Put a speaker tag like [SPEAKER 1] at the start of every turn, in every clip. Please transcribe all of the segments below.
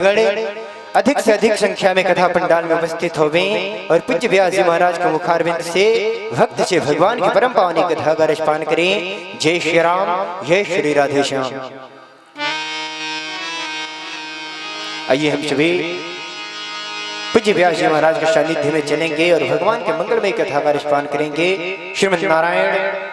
[SPEAKER 1] अधिक से अधिक संख्या में कथा पंडाल में उपस्थित होवें और पूज्य व्यास जी महाराज को मुखारविंद से भक्त से भगवान की परम पावनी कथा का रसपान करें। जय श्री राम, जय श्री राधे श्याम। आइए हम सभी पूज्य व्यास जी महाराज के सानिध्य में चलेंगे और भगवान के मंगलमय कथा का रसपान करेंगे। श्रीमद् नारायण।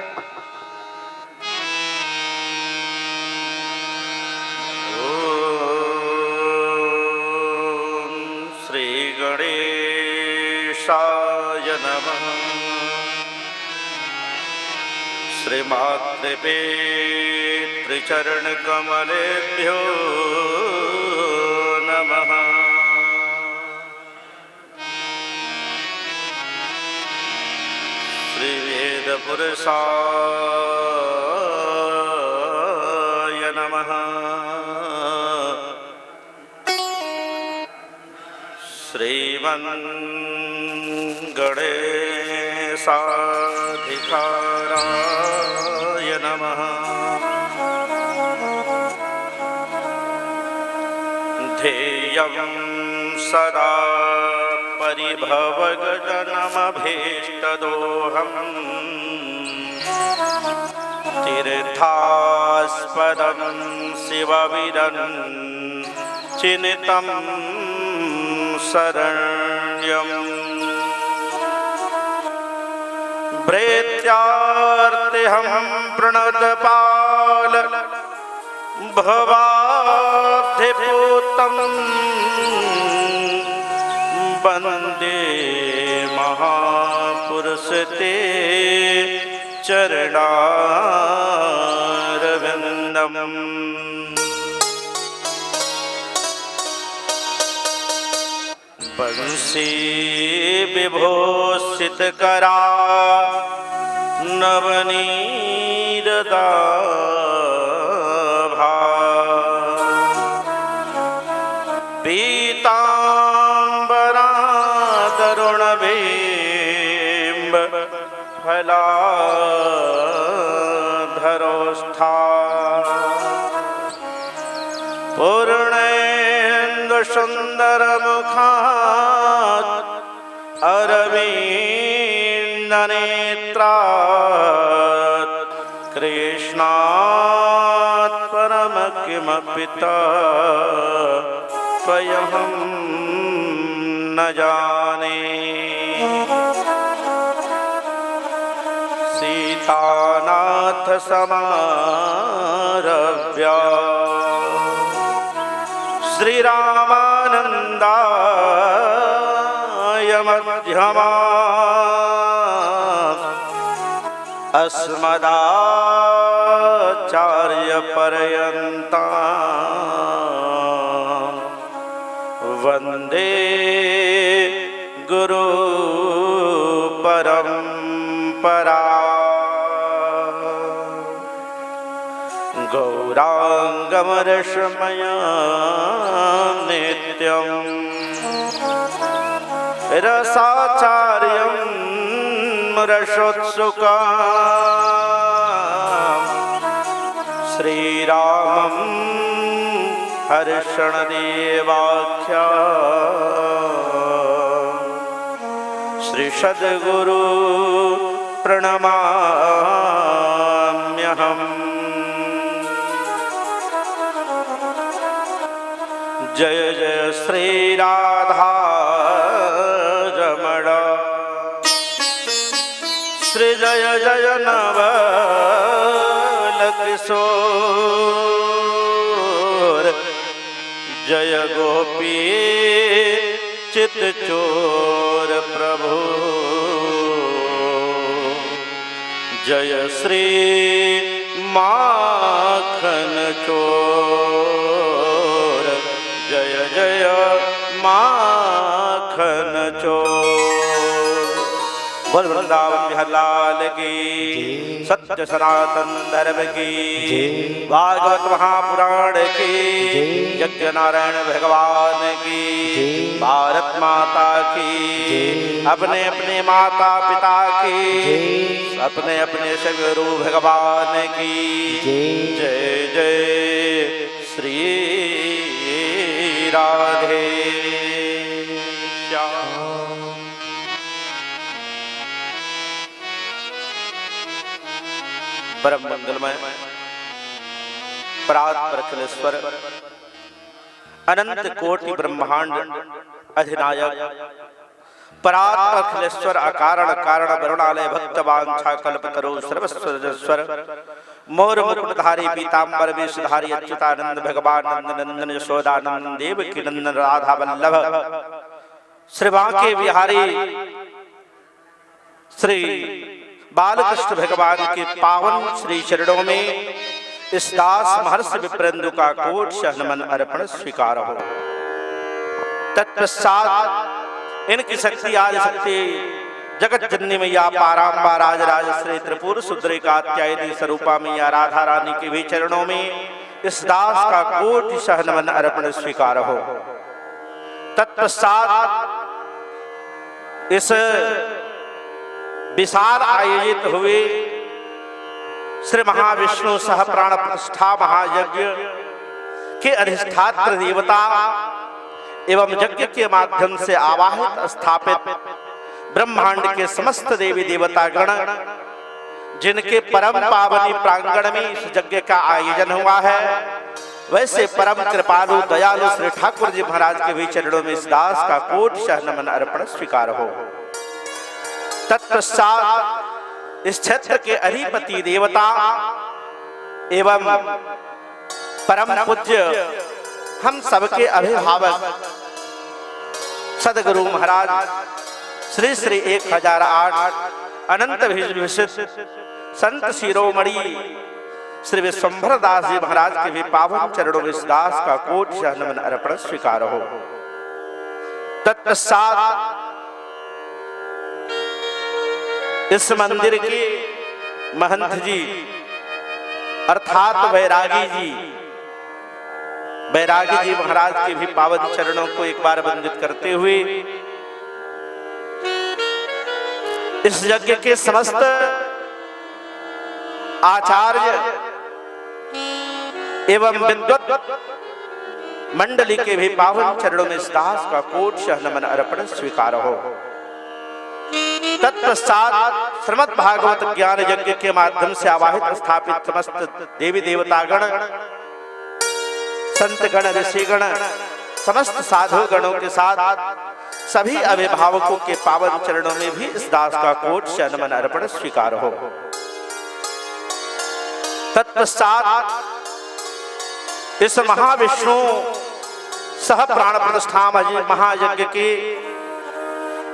[SPEAKER 2] श्रीमातृपितृचरणकमलेभ्यो नमः। श्रीवेदपुरुषाय नमः। श्रीमन्गणेशाधिकाराय नमः। ध्येयं सदा परिभवगजनमभीष्टदोहम् तीर्थास्पदं शिवविरन् चिन्तितं शरण्यम्। प्रेत्यार्तिहं प्रणतपाल भवाब्धिपूतं वन्दे महापुरुष ते चरणारविन्दम्। बंसी विभूषितकरा नवनीरदाभा पीताम्बरा तरुणबिम्ब फलाधरोष्ठा पूर्णेन्दुसुन्दरमुखात् अरविन्दनेत्रात् कृष्णात् परम किमपि त्वयहं न जाने। सीतानाथ समारभ्य श्रीरामानन्दाय मध्यमा अस्मदाचार्यपर्यन्ता वन्दे गुरु परम्परा। गौराङ्गमरसमया नित्यं रसाचार्यं रसोत्सुका श्रीरामं हर्षणदेवाख्या श्री सद्गुरु प्रणमाम्यहम्। जय जय श्री राधा रमण श्री जय जय नवल किशोर जय गोपी चित्तचोर प्रभु जय श्री माखन चोर जय जय माखन चोर। बोल वृंदावन बिहार लाल की, सत्य सनातन धर्म की, भागवत महापुराण की, यज्ञ नारायण भगवान की, भारत माता की, अपने अपने माता पिता की, अपने अपने सगुरु भगवान की जय जय श्री राधे श्याम। परम मंगलमय परात्पर अखिलेश्वर अनंत कोटि ब्रह्मांड अधिनायक परात्पर अखिलेश्वर अकारण कारण वरुणालय भक्तवांछा कल्पतरो सर्वस्वरजस्वर मोर मुकुटधारी पीतांबर वेशधारी अच्युतानंद भगवान नंदनंदन यशोदानंदन देवकी नंदन राधा वल्लभ श्री बांके बिहारी श्री बालकृष्ण भगवान के पावन श्री चरणों में इस दास महर्षि विप्रेंदु का कोट नमन अर्पण स्वीकार हो। तत्पश्चात इनकी शक्ति आदि शक्ति जगत जननी मैया पाराम्बा राजराज श्री त्रिपुर सुंदरी कात्यायनी स्वरूपा मैया राधा रानी के भी चरणों में इस दास का कोट नमन अर्पण स्वीकार हो। तत्पश्चात इस विशाल आयोजित हुए श्री महाविष्णु सह प्राण प्रतिष्ठा महायज्ञ के अधिष्ठात्र देवता एवं यज्ञ के माध्यम से आवाहित स्थापित ब्रह्मांड के समस्त देवी देवता गण जिनके परम पावनी प्रांगण में इस यज्ञ का आयोजन हुआ है, वैसे परम कृपालु दयालु श्री ठाकुर जी महाराज के भी चरणों में इस दास का कोट नमन अर्पण स्वीकार हो। तत्पश्चात इस क्षेत्र के अधिपति देवता एवं परम पूज्य हम सबके अभिभावक सदगुरु महाराज श्री श्री 1008 अनंत विशिष्ट संत शिरोमणि श्री विश्वंभर दास जी महाराज के भी पावन चरणों में इस दास का कोट नमन अर्पण स्वीकार हो। तत्पश्चात इस मंदिर के महंत जी अर्थात बैरागी जी महाराज के भी पावन चरणों को एक बार वंदित करते हुए इस यज्ञ के समस्त आचार्य एवं विद्वत मंडली के भी पावन चरणों में इस दास का कोट नमन अर्पण स्वीकार हो। तत्पश्चात श्रीमद् भागवत ज्ञान यज्ञ के माध्यम से आवाहित स्थापित समस्त देवी देवता गण संत गण ऋषि गण समस्त साधु गणों के साथ सभी अभिभावकों के पावन चरणों में भी इस दास का कोट नमन अर्पण स्वीकार हो। तत्पश्चात इस महाविष्णु सह प्राण प्रतिष्ठा महायज्ञ के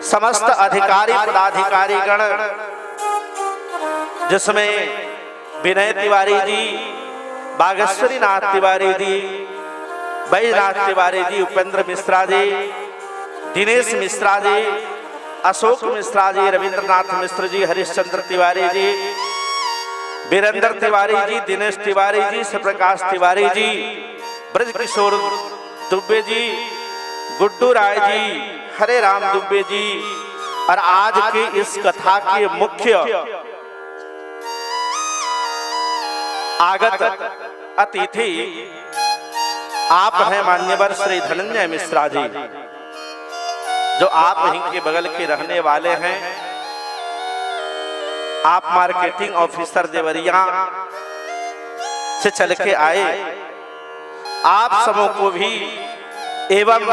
[SPEAKER 2] समस्त अधिकारी पदाधिकारी गण जिसमें विनय तिवारी जी, बागेश्वरी नाथ तिवारी जी, बैजनाथ तिवारी जी, उपेंद्र मिश्रा जी, दिनेश मिश्रा जी, अशोक मिश्रा जी, रविंद्रनाथ मिश्र जी, हरिश्चंद्र तिवारी जी, वीरेंद्र तिवारी जी, दिनेश तिवारी जी, शिवप्रकाश तिवारी जी, ब्रजकिशोर दुबे जी, गुड्डू राय जी, हरे राम दुबे जी और आज की इस कथा के मुख्य आगत अतिथि आप हैं मान्यवर श्री धनंजय मिश्रा जी, जो आप यहीं के बगल के रहने वाले हैं। आप मार्केटिंग ऑफिसर देवरिया से चल के आए। आप सबों को भी एवं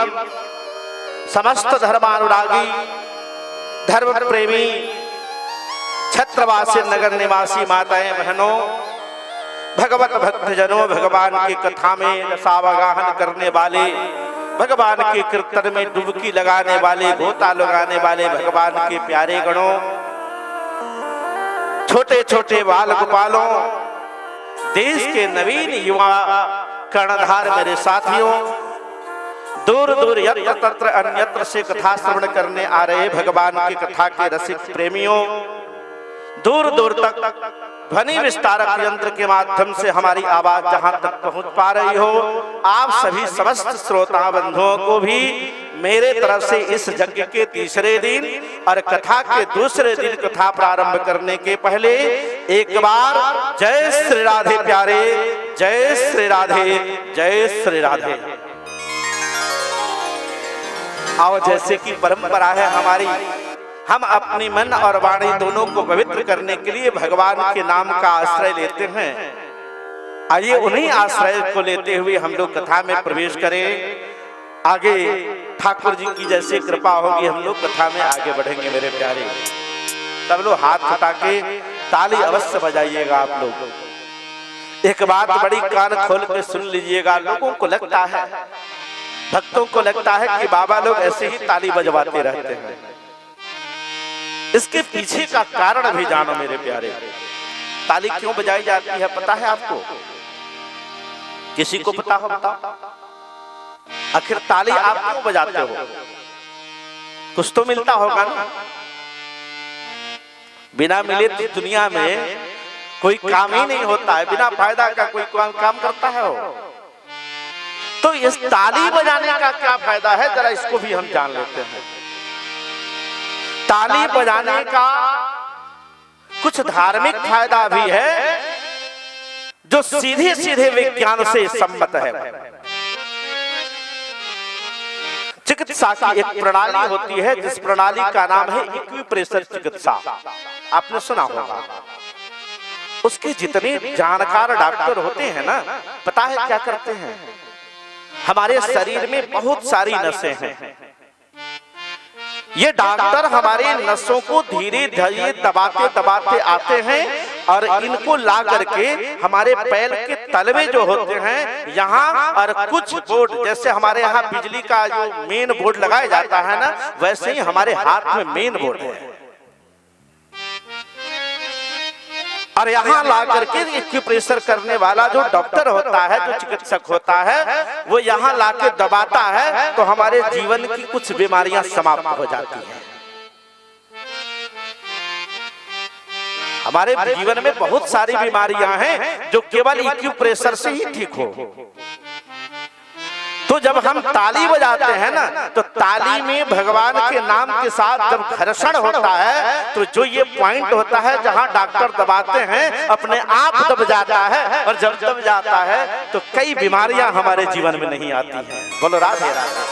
[SPEAKER 2] समस्त धर्मानुरागी धर्म प्रेमी छत्रवासी नगर निवासी माताएं बहनों, भगवत भक्तजनों, भगवान की कथा में रसावगाहन करने वाले, भगवान के कीर्तन में डुबकी लगाने वाले, गोता लगाने वाले भगवान के प्यारे गणों, छोटे छोटे बाल गोपालों, देश के नवीन युवा कर्णधार मेरे साथियों, दूर दूर यत्र तत्र अन्यत्र से कथा श्रवण करने आ रहे भगवान की कथा के रसिक प्रेमियों, दूर दूर तक ध्वनि विस्तारक यंत्र के माध्यम से हमारी आवाज जहां तक पहुंच पा रही हो, आप सभी समस्त श्रोता बंधुओं को भी मेरे तरफ से इस यज्ञ के तीसरे दिन और कथा के दूसरे दिन कथा प्रारंभ करने के पहले एक बार जय श्री राधे प्यारे, जय श्री राधे, जय श्री राधे। और जैसे कि परंपरा है हमारी, हम अपनी मन और वाणी दोनों को पवित्र करने के लिए भगवान के नाम का आश्रय लेते हैं। आइए उन्हीं आश्रय को लेते हुए हम लोग कथा में प्रवेश करें। आगे ठाकुर जी की जैसे कृपा होगी हम लोग कथा में आगे बढ़ेंगे। मेरे प्यारे सब लोग हाथ उठा के ताली अवश्य बजाइएगा। आप लोग एक बात बड़ी कान खोल के सुन लीजिएगा। लोगों को लगता है, भक्तों को लगता है कि बाबा लोग ऐसे ही ताली बजवाते रहते हैं। इसके पीछे का कारण भी जानो मेरे प्यारे। ताली क्यों बजाई जाती है पता है आपको? किसी को पता हो बताओ? आखिर ताली आप क्यों बजाते हो? कुछ तो मिलता होगा ना। बिना मिले तो दुनिया में कोई काम ही नहीं होता है। बिना फायदा का कोई काम करता है वो। तो इस ताली बजाने का क्या फायदा है, जरा इसको भी हम जान लेते हैं। ताली बजाने का कुछ धार्मिक फायदा भी है जो सीधे सीधे विज्ञान से सम्मत है। चिकित्सा की एक प्रणाली होती है जिस प्रणाली का नाम है एक्यूप्रेशर चिकित्सा। आपने सुना होगा। उसके जितने जानकार डॉक्टर होते हैं ना, पता है क्या करते हैं? हमारे शरीर में बहुत सारी नसें हैं। ये डॉक्टर हमारे नसों को धीरे धीरे दबाते दबाते आते हैं और इनको ला करके हमारे पैर के तलवे जो होते हैं यहाँ, और कुछ बोर्ड जैसे हमारे यहाँ बिजली का जो मेन बोर्ड लगाया जाता है ना, वैसे ही हमारे हाथ में मेन बोर्ड है। और यहाँ ला करके एक्यूप्रेशर करने वाला जो डॉक्टर होता है, जो चिकित्सक होता है, वो यहाँ ला के दबाता है तो हमारे जीवन की कुछ बीमारियां समाप्त हो जाती हैं। हमारे जीवन में बहुत सारी बीमारियां हैं जो केवल एक्यूप्रेशर से ही ठीक हो। तो जब हम ताली बजाते हैं ना, तो ताली में भगवान के नाम के साथ जब घर्षण होता है तो जो ये पॉइंट होता है जहां डॉक्टर दबाते हैं अपने आप दब जाता है, और जब दब जाता है तो कई बीमारियां हमारे जीवन में नहीं आती हैं। बोलो राधे राधे।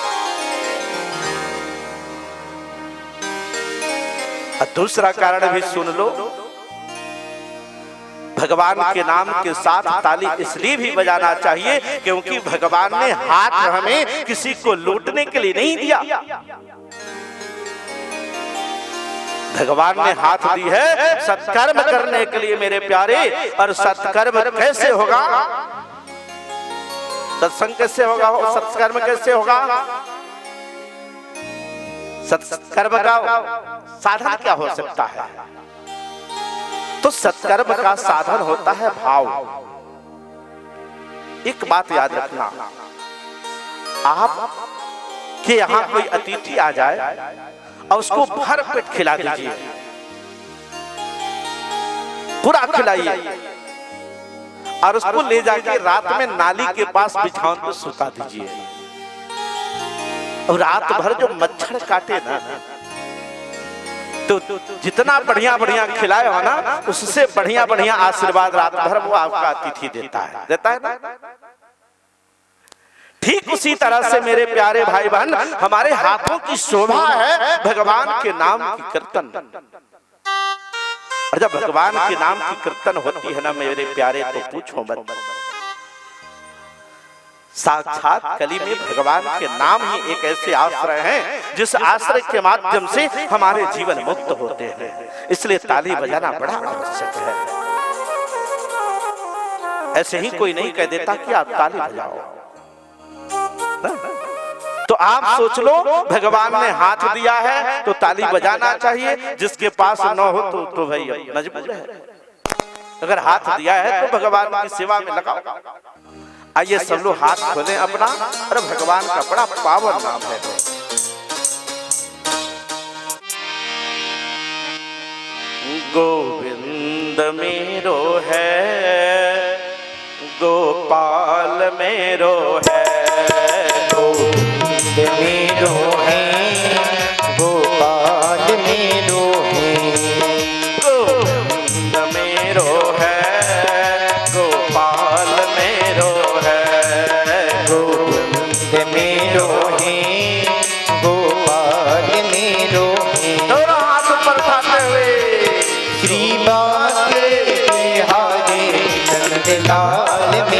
[SPEAKER 2] और दूसरा कारण भी सुन लो। भगवान के नाम के साथ ताली इसलिए भी बजाना चाहिए क्योंकि भगवान ने हाथ हमें किसी को लूटने के लिए नहीं दिया। भगवान ने हाथ दी है सत्कर्म करने के लिए मेरे प्यारे। और सत्कर्म कैसे होगा? सत्संग कैसे होगा? सत्कर्म कैसे होगा? सत्कर्म का साधन क्या हो सकता है? तो सत्कर्म का साधन होता है भाव। एक बात याद रखना, आप के यहाँ कोई अतिथि आ जाए और उसको भर पेट खिला दीजिए, पूरा खिलाइए, और उसको ले जाके रात में नाली के पास बिछावन पे सुता दीजिए। और रात भर जो मच्छर काटे ना, तो जितना बढ़िया बढ़िया खिलाए हो ना, उससे बढ़िया बढ़िया आशीर्वाद रात भर वो आपका अतिथि देता है ना। ठीक उसी तरह से मेरे प्यारे भाई बहन, हमारे हाथों की शोभा है भगवान के नाम की कीर्तन। और जब भगवान के नाम की कीर्तन होती है ना मेरे प्यारे, तो पूछो मत। साक्षात कली में भगवान के नाम ही एक ऐसे आश्रय हैं जिस आश्रय के माध्यम से हमारे जीवन मुक्त होते हैं। इसलिए ताली बजाना बड़ा आवश्यक है। ऐसे ही कोई नहीं कह देता कि आप ताली बजाओ। तो आप सोच लो, भगवान ने हाथ दिया है तो ताली बजाना चाहिए। जिसके पास न हो तो भाई मजबूर है। अगर हाथ दिया है तो भगवान की सेवा में लगाओ। आइए सब लोग हाथ खोलें अपना, और भगवान का बड़ा पावन नाम है। गोविंद मेरो है, गोपाल मेरो है, गोविंद मेरो है, गोपाल मेरो है, गोविंद मेरो है, गोपाल मेरो है, गोविंद मेरो है, गोपाल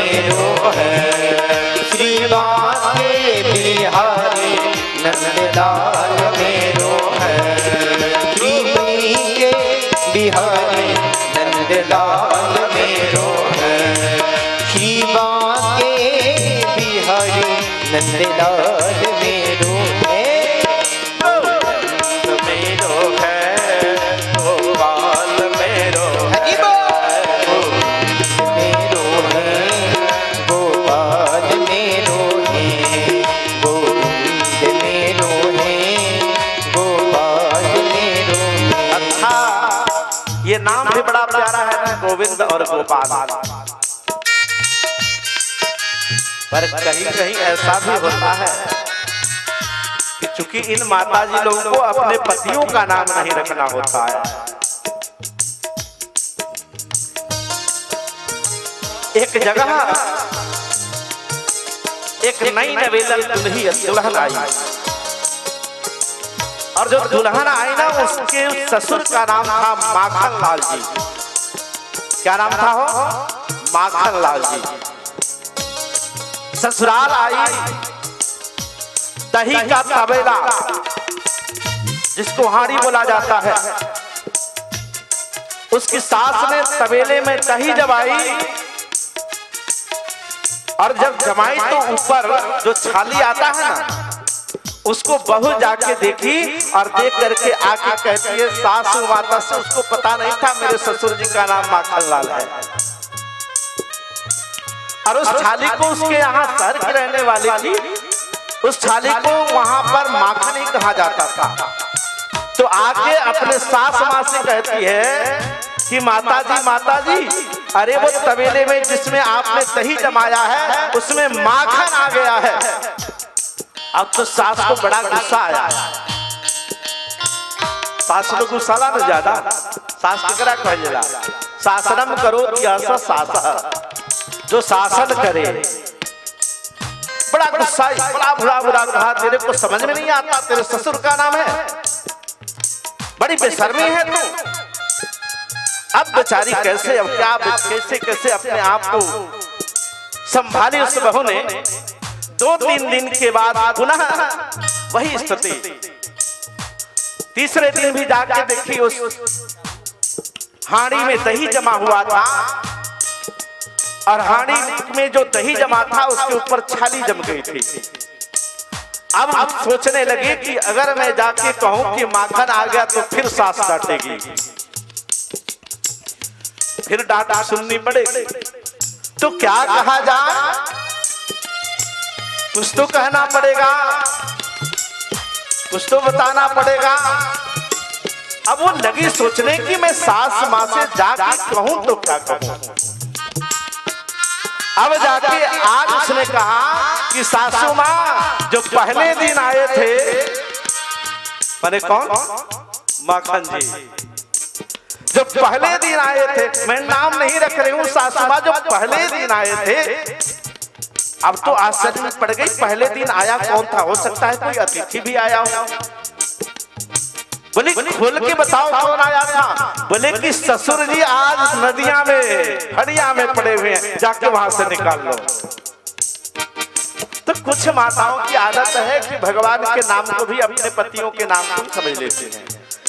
[SPEAKER 1] मेरो है, श्री बांके बिहारी नंदलाल मेरो है, श्री बांके बिहारी नंदलाल मेरो है, श्री बांके बिहारी नंदलाल मेरो है,
[SPEAKER 2] मेरो है गोपाल मेरो
[SPEAKER 1] हरि बोल। मेरो है गोपाल मेरो है, गोविंद मेरो है, गोपाल मेरो है।
[SPEAKER 2] अच्छा, ये नाम भी बड़ा प्यारा है ना, गोविंद और गोपाल। पर कहीं कहीं ऐसा भी होता है कि चूंकि इन माताजी लोगों को अपने पतियों का नाम नहीं रखना होता है। एक जगह एक नई नवेलन दुल्हन आई, और जो दुल्हन आई ना उसके ससुर का नाम था माखन लाल जी। क्या नाम था हो? माखन लाल जी। ससुराल आई, दही का तबेला जिसको हांडी बोला जाता है, उसकी सास ने तबेले में दही जमाई, और जब जमाई तो ऊपर जो छाली आता है ना उसको बहू जाके देखी, और देख करके आके कहती है सासू माता से, उसको पता नहीं था मेरे ससुर जी का नाम माखन लाल है। और उस छाली को उसके यहाँ शहर की रहने वाली थी, उस छाली को वहां पर माखन ही कहा जाता था। तो आके अपने सास माँ से कहती है कि माता जी अरे वो तबेले में जिसमें आपने दही जमाया है उसमें माखन आ गया है। अब तो सास को बड़ा गुस्सा आया। सास को गुस्सा ला ना ज्यादा, सास करा कहला शासनम करो क्या सास जो शासन करे। बड़ा गुस्सा, बड़ा कहा तेरे को समझ में नहीं आता, तेरे ससुर का नाम है, बड़ी बेशर्मी है तू। अब बेचारी कैसे, अब क्या कैसे अपने आप को संभाली उस बहू ने। 2-3 दिन के बाद पुनः वही स्थिति। तीसरे दिन भी जाके देखी उस हांडी में दही जमा हुआ था, और हांडी में जो दही जमा था उसके ऊपर छाली जम गई थी। अब सोचने लगे कि अगर मैं जाके कहूं कि माखन आ गया तो फिर सास डांटेगी, फिर डांट सुननी पड़ेगी। तो क्या कहा जाए, कुछ तो कहना पड़ेगा, कुछ तो बताना पड़ेगा। अब वो लगी सोचने कि मैं सास माँ से जाके कहूं तो क्या कहूं। अब जाके आज उसने कहा कि सासू माँ जो पहले दिन आए थे, मैंने कौन, माखन जी जो पहले दिन आए थे, मैं नाम नहीं रख रही हूँ, सासू माँ जो पहले दिन आए थे। अब तो आश्चर्य में पड़ गई, पहले दिन आया कौन था, हो सकता है कोई अतिथि भी आया हो। बोले खोल के बताओ कौन आया था। बोले कि ससुर जी आज नदिया में हड़िया में पड़े हुए हैं, जाके वहां से निकाल लो। तो कुछ माताओं की आदत है कि भगवान के नाम को भी अपने पतियों के नाम को समझ लेते हैं।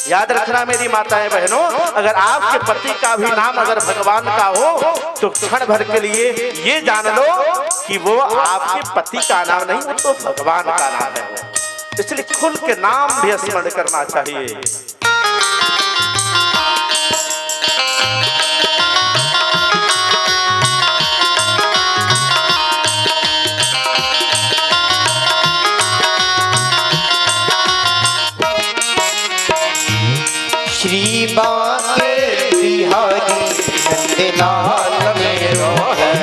[SPEAKER 2] याद रखना मेरी माताएं बहनों, अगर आपके पति का भी नाम अगर भगवान का हो तो क्षण भर के लिए ये जान लो कि वो आपके पति का नाम नहीं, वो तो भगवान का नाम है। इसलिए खुल के नाम भी स्मरण करना चाहिए।
[SPEAKER 1] श्री बांके बिहारी नंदलाल मेरो है,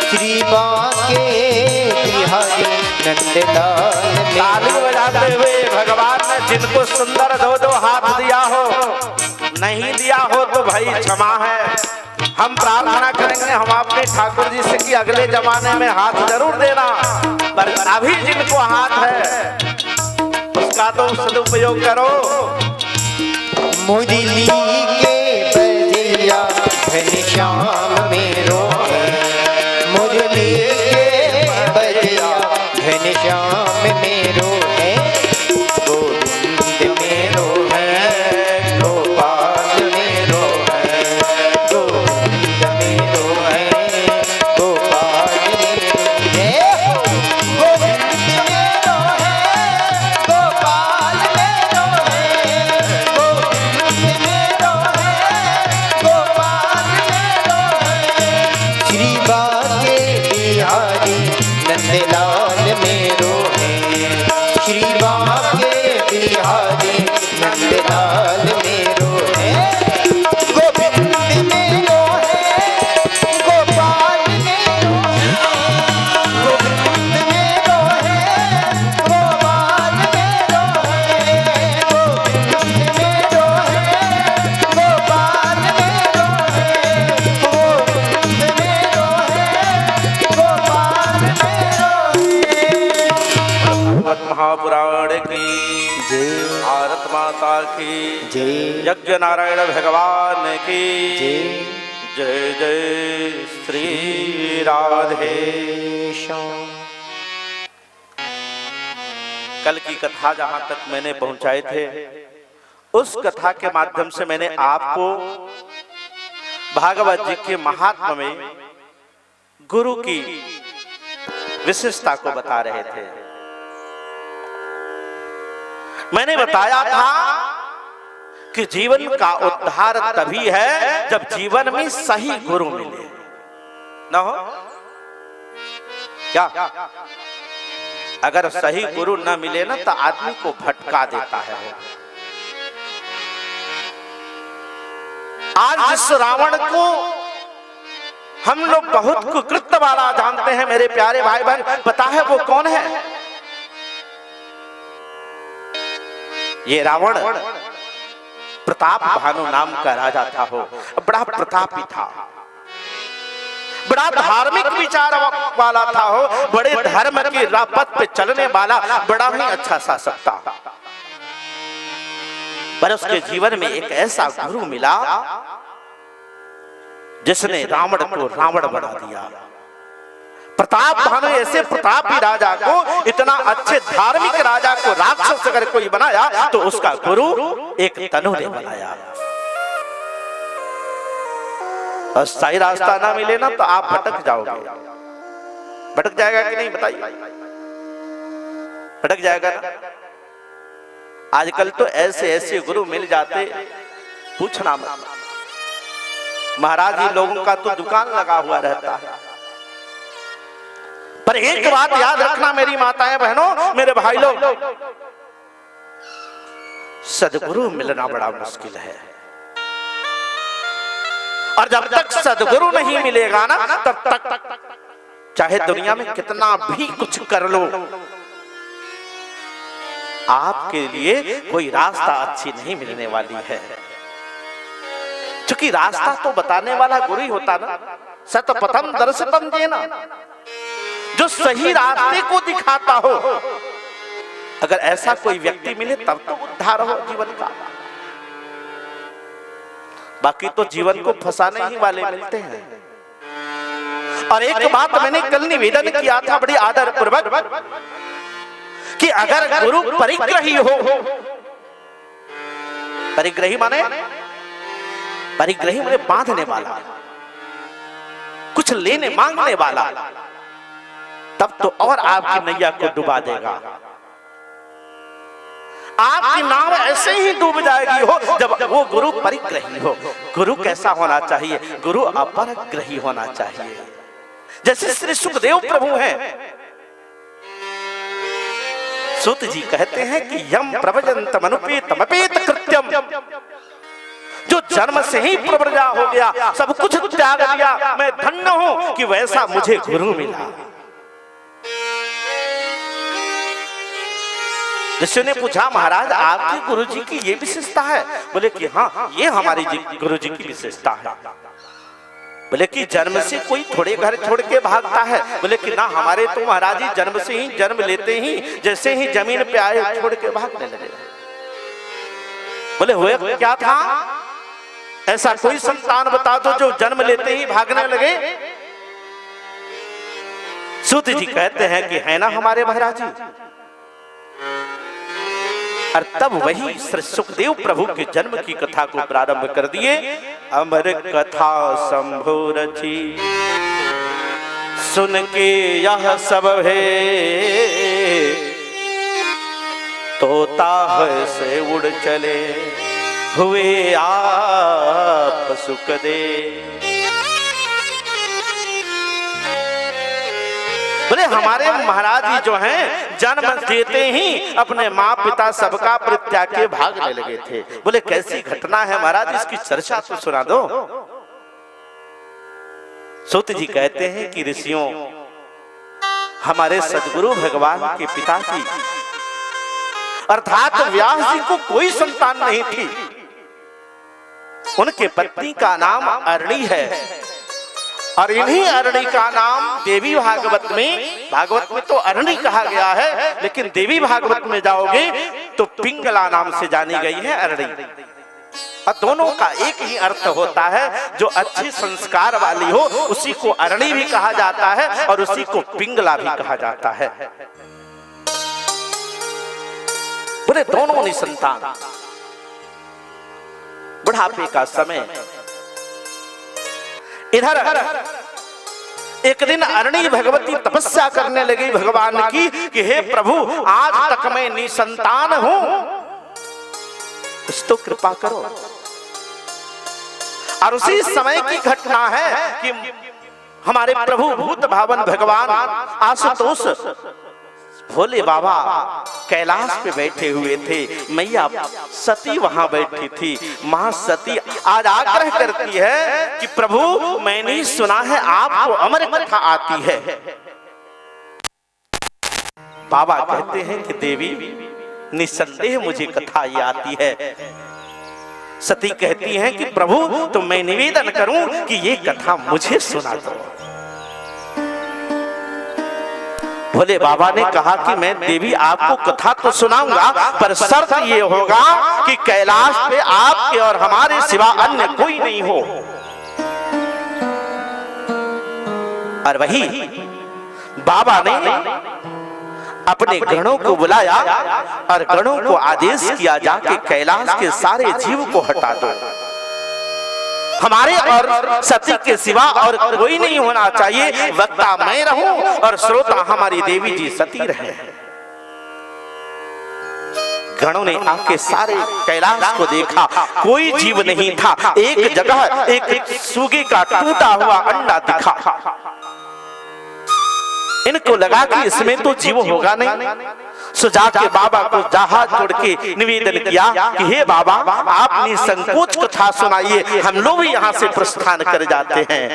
[SPEAKER 1] श्री बांके बिहारी नंदलाल
[SPEAKER 2] ताली बजाते हुए भगवान ने जिनको सुंदर दो हाथ दिया हो, नहीं दिया हो तो भाई क्षमा है। हम प्रार्थना करेंगे हम अपने ठाकुर जी से कि अगले जमाने में हाथ जरूर देना, पर अभी जिनको हाथ है उसका तो सदुपयोग करो।
[SPEAKER 1] मुरली के बजिया घनश्याम मेरो है, मुरली मेरो है, गोविंद मेरो है, गोपाल मेरो है, गोविंद मेरो है, गोपाल मेरो है, गोविंद मेरो है, गोपाल मेरो है, गोविंद मेरो है, गोपाल मेरो है। श्री बाके बिहारी नंदलाल मेरो है, श्री बाके बिहारी नंदलाल मेरो है, गोविंद मेरो है, गोपाल मेरो है, गोविंद मेरो है, गोपाल मेरो है, गोविंद मेरो है, गोपाल मेरो है, गोविंद मेरो है, गोपाल मेरो है।
[SPEAKER 2] भागवत महापुराण की
[SPEAKER 1] जय
[SPEAKER 2] भारत माता की
[SPEAKER 1] जय
[SPEAKER 2] यज्ञ नारायण भगवान की
[SPEAKER 1] जय
[SPEAKER 2] जय जय श्री राधे।
[SPEAKER 1] श्याम।
[SPEAKER 2] कल की कथा जहां तक मैंने पहुंचाए थे, उस कथा के माध्यम से मैंने आपको भागवत जी के महात्मा में गुरु की विशेषता को बता रहे थे। मैंने बताया था कि जीवन का उद्धार तभी है जब जीवन में सही गुरु मिले। न हो क्या? अगर सही गुरु न मिले ना तो आदमी को भटका देता है। आज जिस रावण को हम लोग बहुत कुकृत्य वाला जानते हैं मेरे प्यारे भाई बहन, पता है वो कौन है? ये रावण प्रताप भानु नाम का राजा था। हो बड़ा प्रतापी था, बड़ा धार्मिक विचार वाला था। हो बड़े धर्म की राह पे चलने वाला बड़ा ही अच्छा शासक था। पर उसके जीवन में एक ऐसा गुरु मिला जिसने रावण को रावण बना दिया। प्रताप भानु ऐसे प्रतापी राजा को, इतना अच्छे धार्मिक राजा को राक्षस अगर कोई बनाया तो उसका गुरु एक तनु ने बनाया। और सही रास्ता ना मिले ना तो आप भटक जाओगे। भटक जाएगा कि नहीं बताइए? भटक जाएगा ना। आजकल तो ऐसे ऐसे गुरु मिल जाते पूछना मत। महाराज जी लोगों का तो दुकान लगा हुआ रहता है। पर एक बात याद रखना मेरी माताएं बहनों, मेरे भाई लोग, सदगुरु मिलना बड़ा मुश्किल है। और जब तक सदगुरु नहीं मिलेगा ना तब तक चाहे दुनिया में कितना भी कुछ कर लो, आपके लिए कोई रास्ता अच्छी नहीं मिलने वाली है। क्योंकि रास्ता तो बताने वाला गुरु ही होता ना। सतपथम दर्शनम जेना, जो सही रास्ते को दिखाता हो। अगर ऐसा कोई व्यक्ति मिले तब तो उद्धार हो जीवन का। बाकी तो जीवन को फंसाने ही वाले मिलते हैं। और एक बात मैंने कल निवेदन किया था बड़ी आदर पूर्वक कि अगर गुरु परिग्रही हो, परिग्रही माने बांधने वाला, कुछ लेने मांगने वाला, तब तो और आपकी नैया को डुबा देगा। आपकी नाव ऐसे ही डूब जाएगी हो जब वो गुरु परिग्रही हो। गुरु कैसा होना चाहिए? गुरु अपरग्रही होना चाहिए। जैसे श्री सुखदेव प्रभु हैं, सूत जी कहते हैं कि यम प्रवजंतम अनुपेतमपेत कृत्यम, जो जन्म से ही प्रव्रजा हो गया, सब कुछ त्याग दिया, मैं धन्य हूं कि वैसा मुझे गुरु मिला। ऋषि ने पूछा महाराज आपके गुरुजी की ये विशेषता है? बोले कि हाँ ये हमारी गुरुजी की विशेषता है। बोले कि जन्म से कोई थोड़े घर छोड़ के भागता है? बोले कि ना, हमारे तो महाराज जी जन्म से ही, जन्म लेते ही जैसे ही जमीन पे आए छोड़ के भागने लगे। बोले हुए क्या था? ऐसा कोई संतान बता दो जो जन्म लेते ही भागने लगे। सूत जी कहते हैं कि है ना हमारे महाराज जी। और तब वही श्री सुखदेव प्रभु के जन्म की कथा को प्रारंभ कर दिए। अमर कथा शंभु रची, सुन के यह सब है, तोता है से उड़ चले, हुए आप सुख दे। बोले हमारे महाराज जी जो हैं जन्म देते ही अपने माँ पिता सबका परित्याग के भागने लगे थे। बोले कैसी घटना है महाराज, इसकी चर्चा तो सुना दो। सूत जी कहते हैं कि ऋषियों, हमारे सदगुरु भगवान के पिता की अर्थात व्यास जी को कोई संतान नहीं थी। उनके पत्नी का नाम अरणी है और इन्हीं अरणी का नाम देवी भागवत में तो अरणी कहा गया है, लेकिन देवी भागवत में जाओगे तो पिंगला नाम से जानी गई है अरणी। और दोनों का एक ही अर्थ होता है, जो अच्छे संस्कार वाली हो उसी को अरणी भी कहा जाता है और उसी को पिंगला भी कहा जाता है। बोले दोनों निसंतान, बुढ़ापे का समय। इधर एक दिन अरणी भगवती तपस्या करने लगी भगवान की कि हे प्रभु, आज तक मैं निसंतान हूं, कुछ तो कृपा करो। और उसी समय की घटना है कि हमारे प्रभु भूत भावन भगवान आशुतोष भोले बाबा कैलाश पे बैठे हुए थे, मैया सती वहां बैठी थी। मां सती आज आग्रह करती है कि प्रभु मैंने सुना है आपको अमर कथा आती है। बाबा कहते हैं कि देवी निसंदेह मुझे कथा ये आती है। सती कहती हैं कि प्रभु तो मैं निवेदन करूं कि ये कथा मुझे सुना दो। भोले बाबा ने कहा कि मैं देवी आपको कथा तो सुनाऊंगा, पर शर्त ये होगा कि कैलाश पे आपके और हमारे सिवा अन्य कोई नहीं हो। और वही बाबा ने अपने गणों को बुलाया और गणों को आदेश किया जाके कैलाश के सारे जीव को हटा दो, हमारे और सती के सिवा और कोई नहीं होना चाहिए। वक्ता मैं रहूं और श्रोता हमारी देवी जी सती रहे। गणों ने आके सारे कैलाश को देखा, कोई जीव नहीं था। एक जगह एक सूगे का टूटा हुआ अंडा दिखा। इनको लगा कि इसमें तो जीव होगा नहीं। सुजा के बाबा को जहाज छोड़ के निवेदन किया कि हे बाबा, आप निसंकोच कथा सुनाइए, हम लोग भी यहाँ से प्रस्थान कर जाते हैं।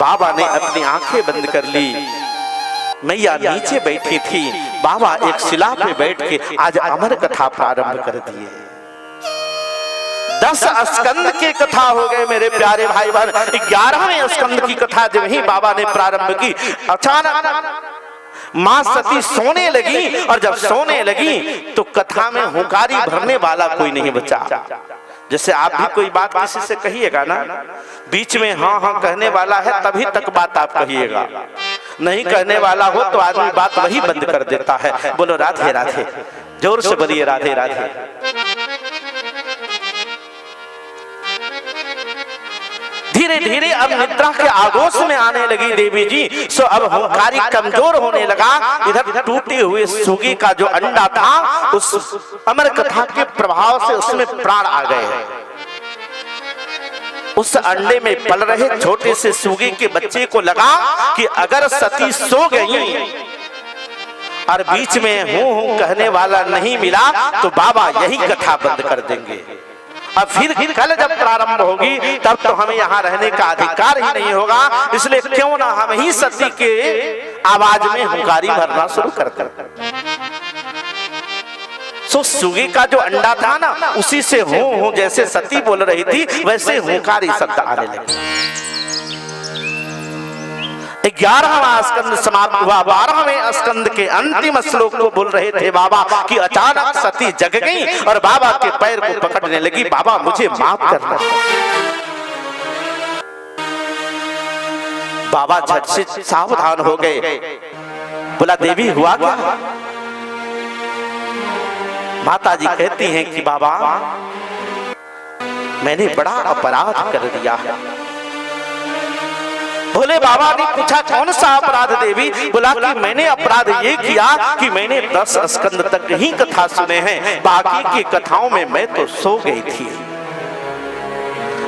[SPEAKER 2] बाबा ने अपनी आंखें बंद कर ली। मैया नीचे बैठी थी, बाबा एक शिला पे बैठ के आज अमर कथा प्रारंभ कर दिए। 10 स्कंद की कथा हो गए मेरे प्यारे भाई बहन। 11वें स्कंद की कथा जब ही बाबा ने प्रारंभ की, अचानक मां सती सोने लगी और जब सोने लगी तो कथा में हुंकारी भरने वाला कोई नहीं बचा। जैसे आप भी कोई बात किसी से कहिएगा ना, बीच में हाँ हाँ कहने वाला है तभी तक बात आप कहिएगा, नहीं कहने वाला हो तो आदमी बात वही बंद कर देता है। बोलो राधे राधे, जोर से बोलिए राधे राधे। धीरे धीरे अब निद्रा के आगोश में आने लगी देवी जी। सो अब हुंकारी कमजोर होने लगा। इधर टूटे हुए सुगी का जो अंडा था, उस अमर कथा के प्रभाव से उसमें प्राण आ गए। उस अंडे में पल रहे छोटे से सुगी के बच्चे को लगा कि अगर सती सो गई और बीच में हूं हूं कहने वाला नहीं मिला तो बाबा यही कथा बंद कर देंगे। अब फिर कल जब प्रारंभ होगी तब तो हमें यहाँ रहने का अधिकार ही नहीं होगा, इसलिए क्यों ना हम ही सती के आवाज में हुंकारी भरना शुरू कर दें। सो सुगी का जो अंडा था ना, उसी से हूं जैसे सती बोल रही थी वैसे हुंकारी शब्द आने लगे। 11वां स्कंद समाप्त हुआ। 12वें स्कंद के अंतिम श्लोक को बोल रहे थे बाबा कि अचानक सती जग गई और बाबा के पैर को पकड़ने लगी। बाबा मुझे माफ करना। बाबा झट से सावधान हो गए। बोला देवी हुआ क्या? माताजी कहती हैं कि बाबा मैंने बड़ा अपराध कर दिया है। भोले बाबा ने पूछा कौन सा अपराध देवी? बोला कि मैंने अपराध ये किया कि मैंने 10 स्कंद तक ही कथा सुने हैं, बाकी की कथाओं में मैं तो सो गई थी।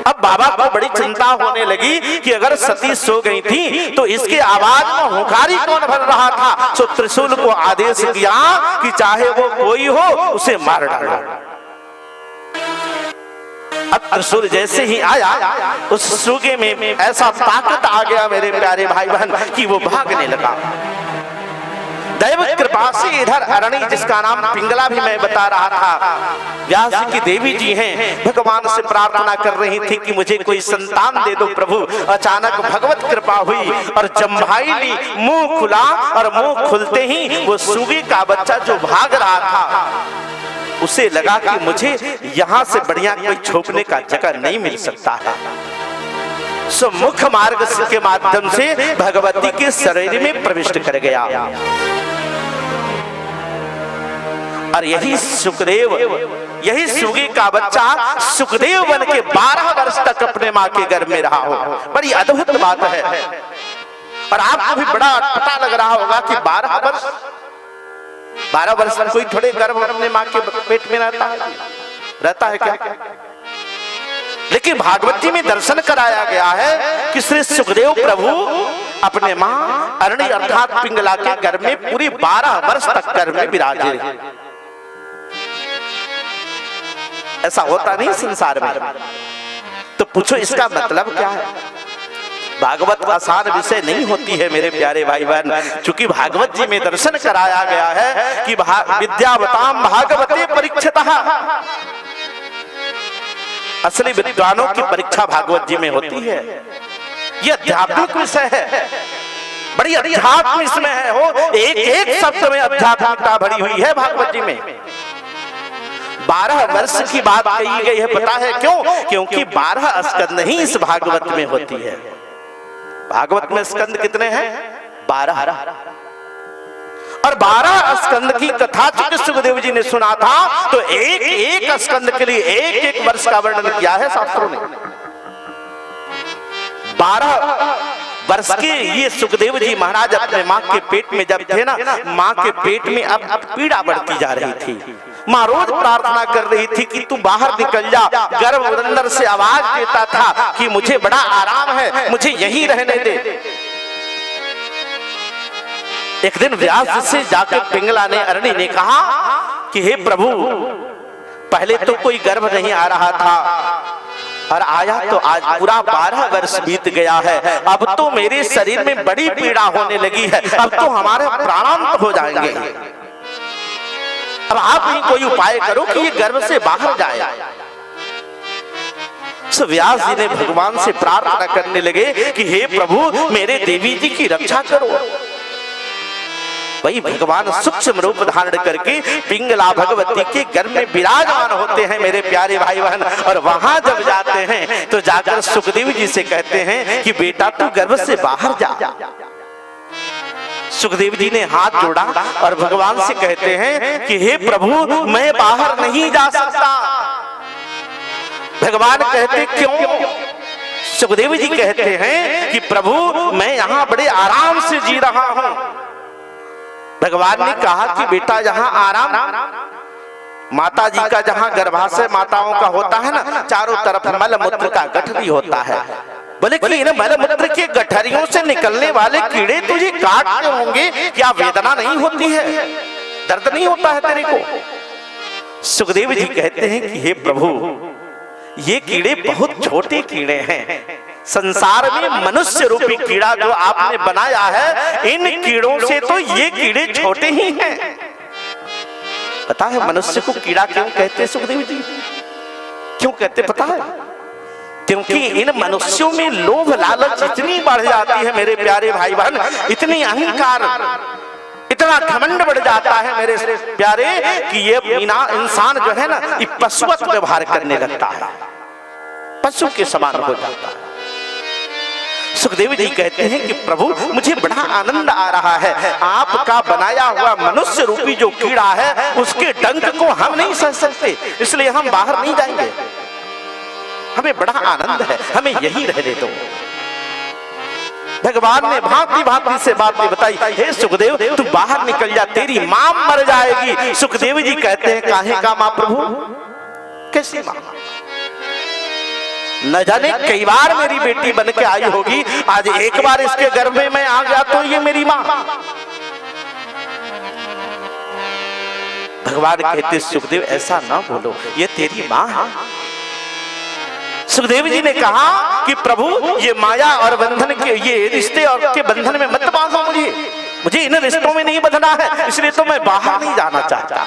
[SPEAKER 2] अब बाबा को बड़ी चिंता होने लगी कि अगर सती सो गई थी तो इसके आवाज में हुंकारी कौन भर रहा था। सो त्रिशूल को आदेश किया कि चाहे वो कोई हो उसे मार डालो। अब त्रिशूल जैसे ही आया उस सूगे में ऐसा ताकत आ गया मेरे प्यारे भाई बहन कि वो भागने लगा। दैव कृपा से इधर अरणी जिसका नाम पिंगला भी मैं बता रहा था, व्यास जी की देवी जी हैं, भगवान से प्रार्थना कर रही थी कि मुझे कोई संतान दे दो प्रभु। अचानक भगवत कृपा हुई और जम्भाई ने मुंह खुला और मुंह खुलते ही वो सूगे का बच्चा जो भाग रहा था उसे लगा कि मुझे यहाँ से बढ़िया कोई छोपने का जगह नहीं मिल सकता है। सो मुख्य मार्ग के माध्यम से भगवती के शरीर में प्रविष्ट कर गया और यही सुखदेव, यही सुगी का बच्चा सुखदेव बन के 12 वर्ष तक अपने माँ के गर्भ में रहा हो। बड़ी अद्भुत बात है। और आपको भी बड़ा पता लग रहा होगा कि 12 वर्ष में कोई थोड़े गर्भ अपने माँ के पेट में रहता है क्या? लेकिन भागवती में दर्शन कराया गया है कि श्री सुखदेव प्रभु अपने मां अरणी अर्थात पिंगला के गर्भ में पूरी 12 वर्ष तक गर्भ में विराजे। ऐसा होता नहीं संसार में। तो पूछो इसका मतलब क्या है? भागवत आसान विषय नहीं होती है मेरे प्यारे भाई बहन। चूंकि भागवत जी में दर्शन कराया गया है कि विद्यावताम भागवते परीक्षितः, असली विद्वानों की परीक्षा भागवत जी में होती है। यह आध्यात्मिक विषय है, बड़ी अध्यात्म इसमें है। हो एक एक शब्द में अध्यात्मिकता भरी हुई है भागवत जी में। 12 वर्ष की बात कही गई है, पता है क्यों? क्योंकि 12 स्कंद ही इस भागवत में होती है। भागवत में स्कंद कितने हैं? 12। और 12 स्कंद की कथा जो सुखदेव जी ने सुना था तो एक एक स्कंद के लिए एक एक वर्ष का वर्णन किया है शास्त्रों ने। 12 वर्ष के ये सुखदेव जी महाराज अपने माँ के पेट में जब थे ना, माँ के पेट में अब पीड़ा बढ़ती जा रही थी। माँ रोज प्रार्थना कर रही थी कि तू बाहर निकल जा। गर्भ अंदर से आवाज देता था कि मुझे बड़ा आराम है, मुझे यहीं रहने दे। एक दिन व्यास से जाकर पिंगला ने अरणी ने कहा कि हे प्रभु, पहले तो कोई गर्भ नहीं आ रहा था और आया तो आज पूरा 12 वर्ष बीत गया है। अब तो मेरे शरीर में बड़ी पीड़ा होने लगी है, अब तो हमारे प्राणांत हो जाएंगे। अब आप ही कोई उपाय करो कि ये गर्भ से बाहर जाए। सो व्यास जी ने भगवान से प्रार्थना करने लगे कि हे प्रभु, मेरे देवी जी की रक्षा करो। वही भगवान सूक्ष्म रूप धारण करके पिंगला भगवती के गर्भ में विराजमान होते हैं मेरे प्यारे भाई बहन। और वहां जब जाते हैं तो जाकर सुखदेव जी से कहते हैं कि बेटा तू गर्भ से बाहर जा। सुखदेव जी ने हाथ जोड़ा और भगवान से कहते हैं कि हे प्रभु, मैं बाहर नहीं जा सकता। भगवान कहते क्यों? सुखदेव जी कहते हैं कि प्रभु, मैं यहाँ बड़े आराम से जी रहा हूं। भगवान ने कहा कि बेटा यहाँ आराम, माता जी का जहाँ गर्भाशय माताओं का होता है ना, चारों तरफ मल मूत्र का गठरी होता है। बोले कि इन मल मूत्र के गठरियों से निकलने वाले कीड़े तुझे काटते होंगे, क्या वेदना नहीं होती है? दर्द नहीं होता है तेरे को? सुखदेव जी कहते हैं कि हे प्रभु, ये कीड़े बहुत छोटे कीड़े हैं। संसार में मनुष्य रूपी कीड़ा जो आपने बनाया है, इन कीड़ों से तो ये कीड़े छोटे ही हैं। पता है मनुष्य को कीड़ा क्यों कहते हैं सुखदेव जी? क्यों कहते पता है? क्योंकि इन मनुष्यों में लोभ लालच इतनी बढ़ जाती है मेरे प्यारे भाई बहन, इतनी अहंकार, इतना घमंड बढ़ जाता है मेरे प्यारे कि ये इंसान जो है ना, ये पशुवत व्यवहार करने लगता है, पशु के समान हो जाता है। सुखदेव जी कहते हैं कि प्रभु मुझे बड़ा आनंद आ रहा है, आपका बनाया हुआ मनुष्य रूपी जो कीड़ा है उसके डंक को हम नहीं सह सकते, इसलिए हम बाहर नहीं जाएंगे। हमें बड़ा आनंद है, हमें यही रहने दो। भगवान ने भांति भांति से बातें बताई। हे सुखदेव तू बाहर निकल जा, तेरी मां मर जाएगी। सुखदेव जी कहते हैं काहे का मां प्रभु, कैसी मां? न जाने कई बार मेरी बेटी बन के आई होगी, आज एक बार इसके गर्भ में मैं आ गया तो ये मेरी मां। भगवान कहते सुखदेव ऐसा ना बोलो, ये तेरी मां है। सुखदेव जी ने कहा कि प्रभु ये माया और बंधन के ये रिश्ते और के बंधन में मत बांधो मुझे इन रिश्तों में नहीं बंधना है, इसलिए तो मैं बाहर नहीं जाना चाहता।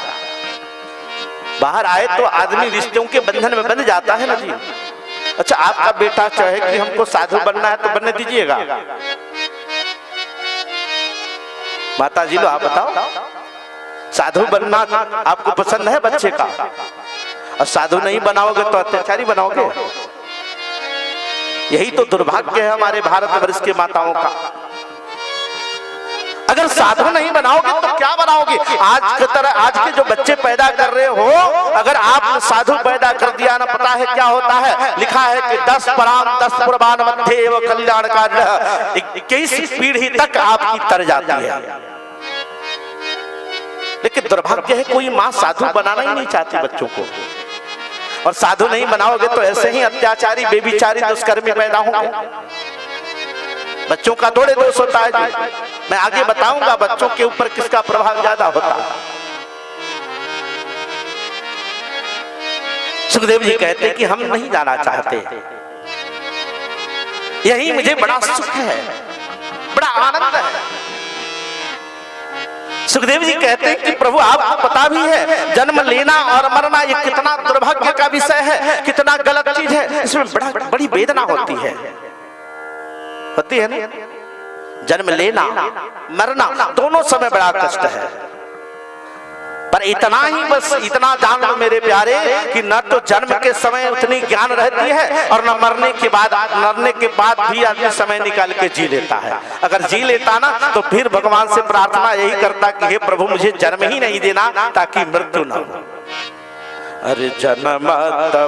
[SPEAKER 2] बाहर आए तो आदमी रिश्तों के बंधन में बंध जाता है ना जी। अच्छा आपका बेटा चाहे कि हमको साधु बनना है तो बनने दीजिएगा। माता जी लो आप बताओ, साधु बनना आपको पसंद है बच्चे का? और साधु नहीं बनाओगे तो अत्याचारी बनाओगे। यही तो दुर्भाग्य है हमारे भारतवर्ष के माताओं का। अगर साधु नहीं बनाओगे तो क्या बनाओगे? आज की तरह आज के जो बच्चे पैदा कर रहे हो, अगर आप साधु पैदा कर दिया ना, पता है क्या होता है? लिखा है कि 10 पराम 10 पुरबान मध्य एवं कल्याण का 21 पीढ़ी तक आपकी तर जाती है। लेकिन दुर्भाग्य है कोई माँ साधु बनाना ही नहीं चाहती बच्चों को। और साधु नहीं बनाओगे तो ऐसे ही अत्याचारी बेबिचारी दुष्कर्मी पैदा होंगे। बच्चों का थोड़े दोष होता है जी। मैं आगे बताऊंगा बच्चों के ऊपर किसका प्रभाव ज्यादा होता है। सुखदेव जी कहते कि हम नहीं जाना चाहते, यही मुझे बड़ा सुख है, बड़ा आनंद है। सुखदेव जी कहते हैं कि प्रभु आपको पता भी है जन्म लेना और मरना ये कितना दुर्भाग्य का विषय है, कितना गलत चीज है, इसमें बड़ी वेदना होती है ना। जन्म लेना मरना दोनों समय बड़ा कष्ट है, पर इतना ही बस इतना जान लो मेरे प्यारे कि न तो जन्म के समय उतनी ज्ञान रहती है और न मरने के बाद भी आदमी समय निकाल के जी लेता है। अगर जी लेता ना तो फिर भगवान से प्रार्थना यही करता कि हे प्रभु मुझे जन्म ही नहीं देना ताकि मृत्यु न हो। अरे जन्म मरता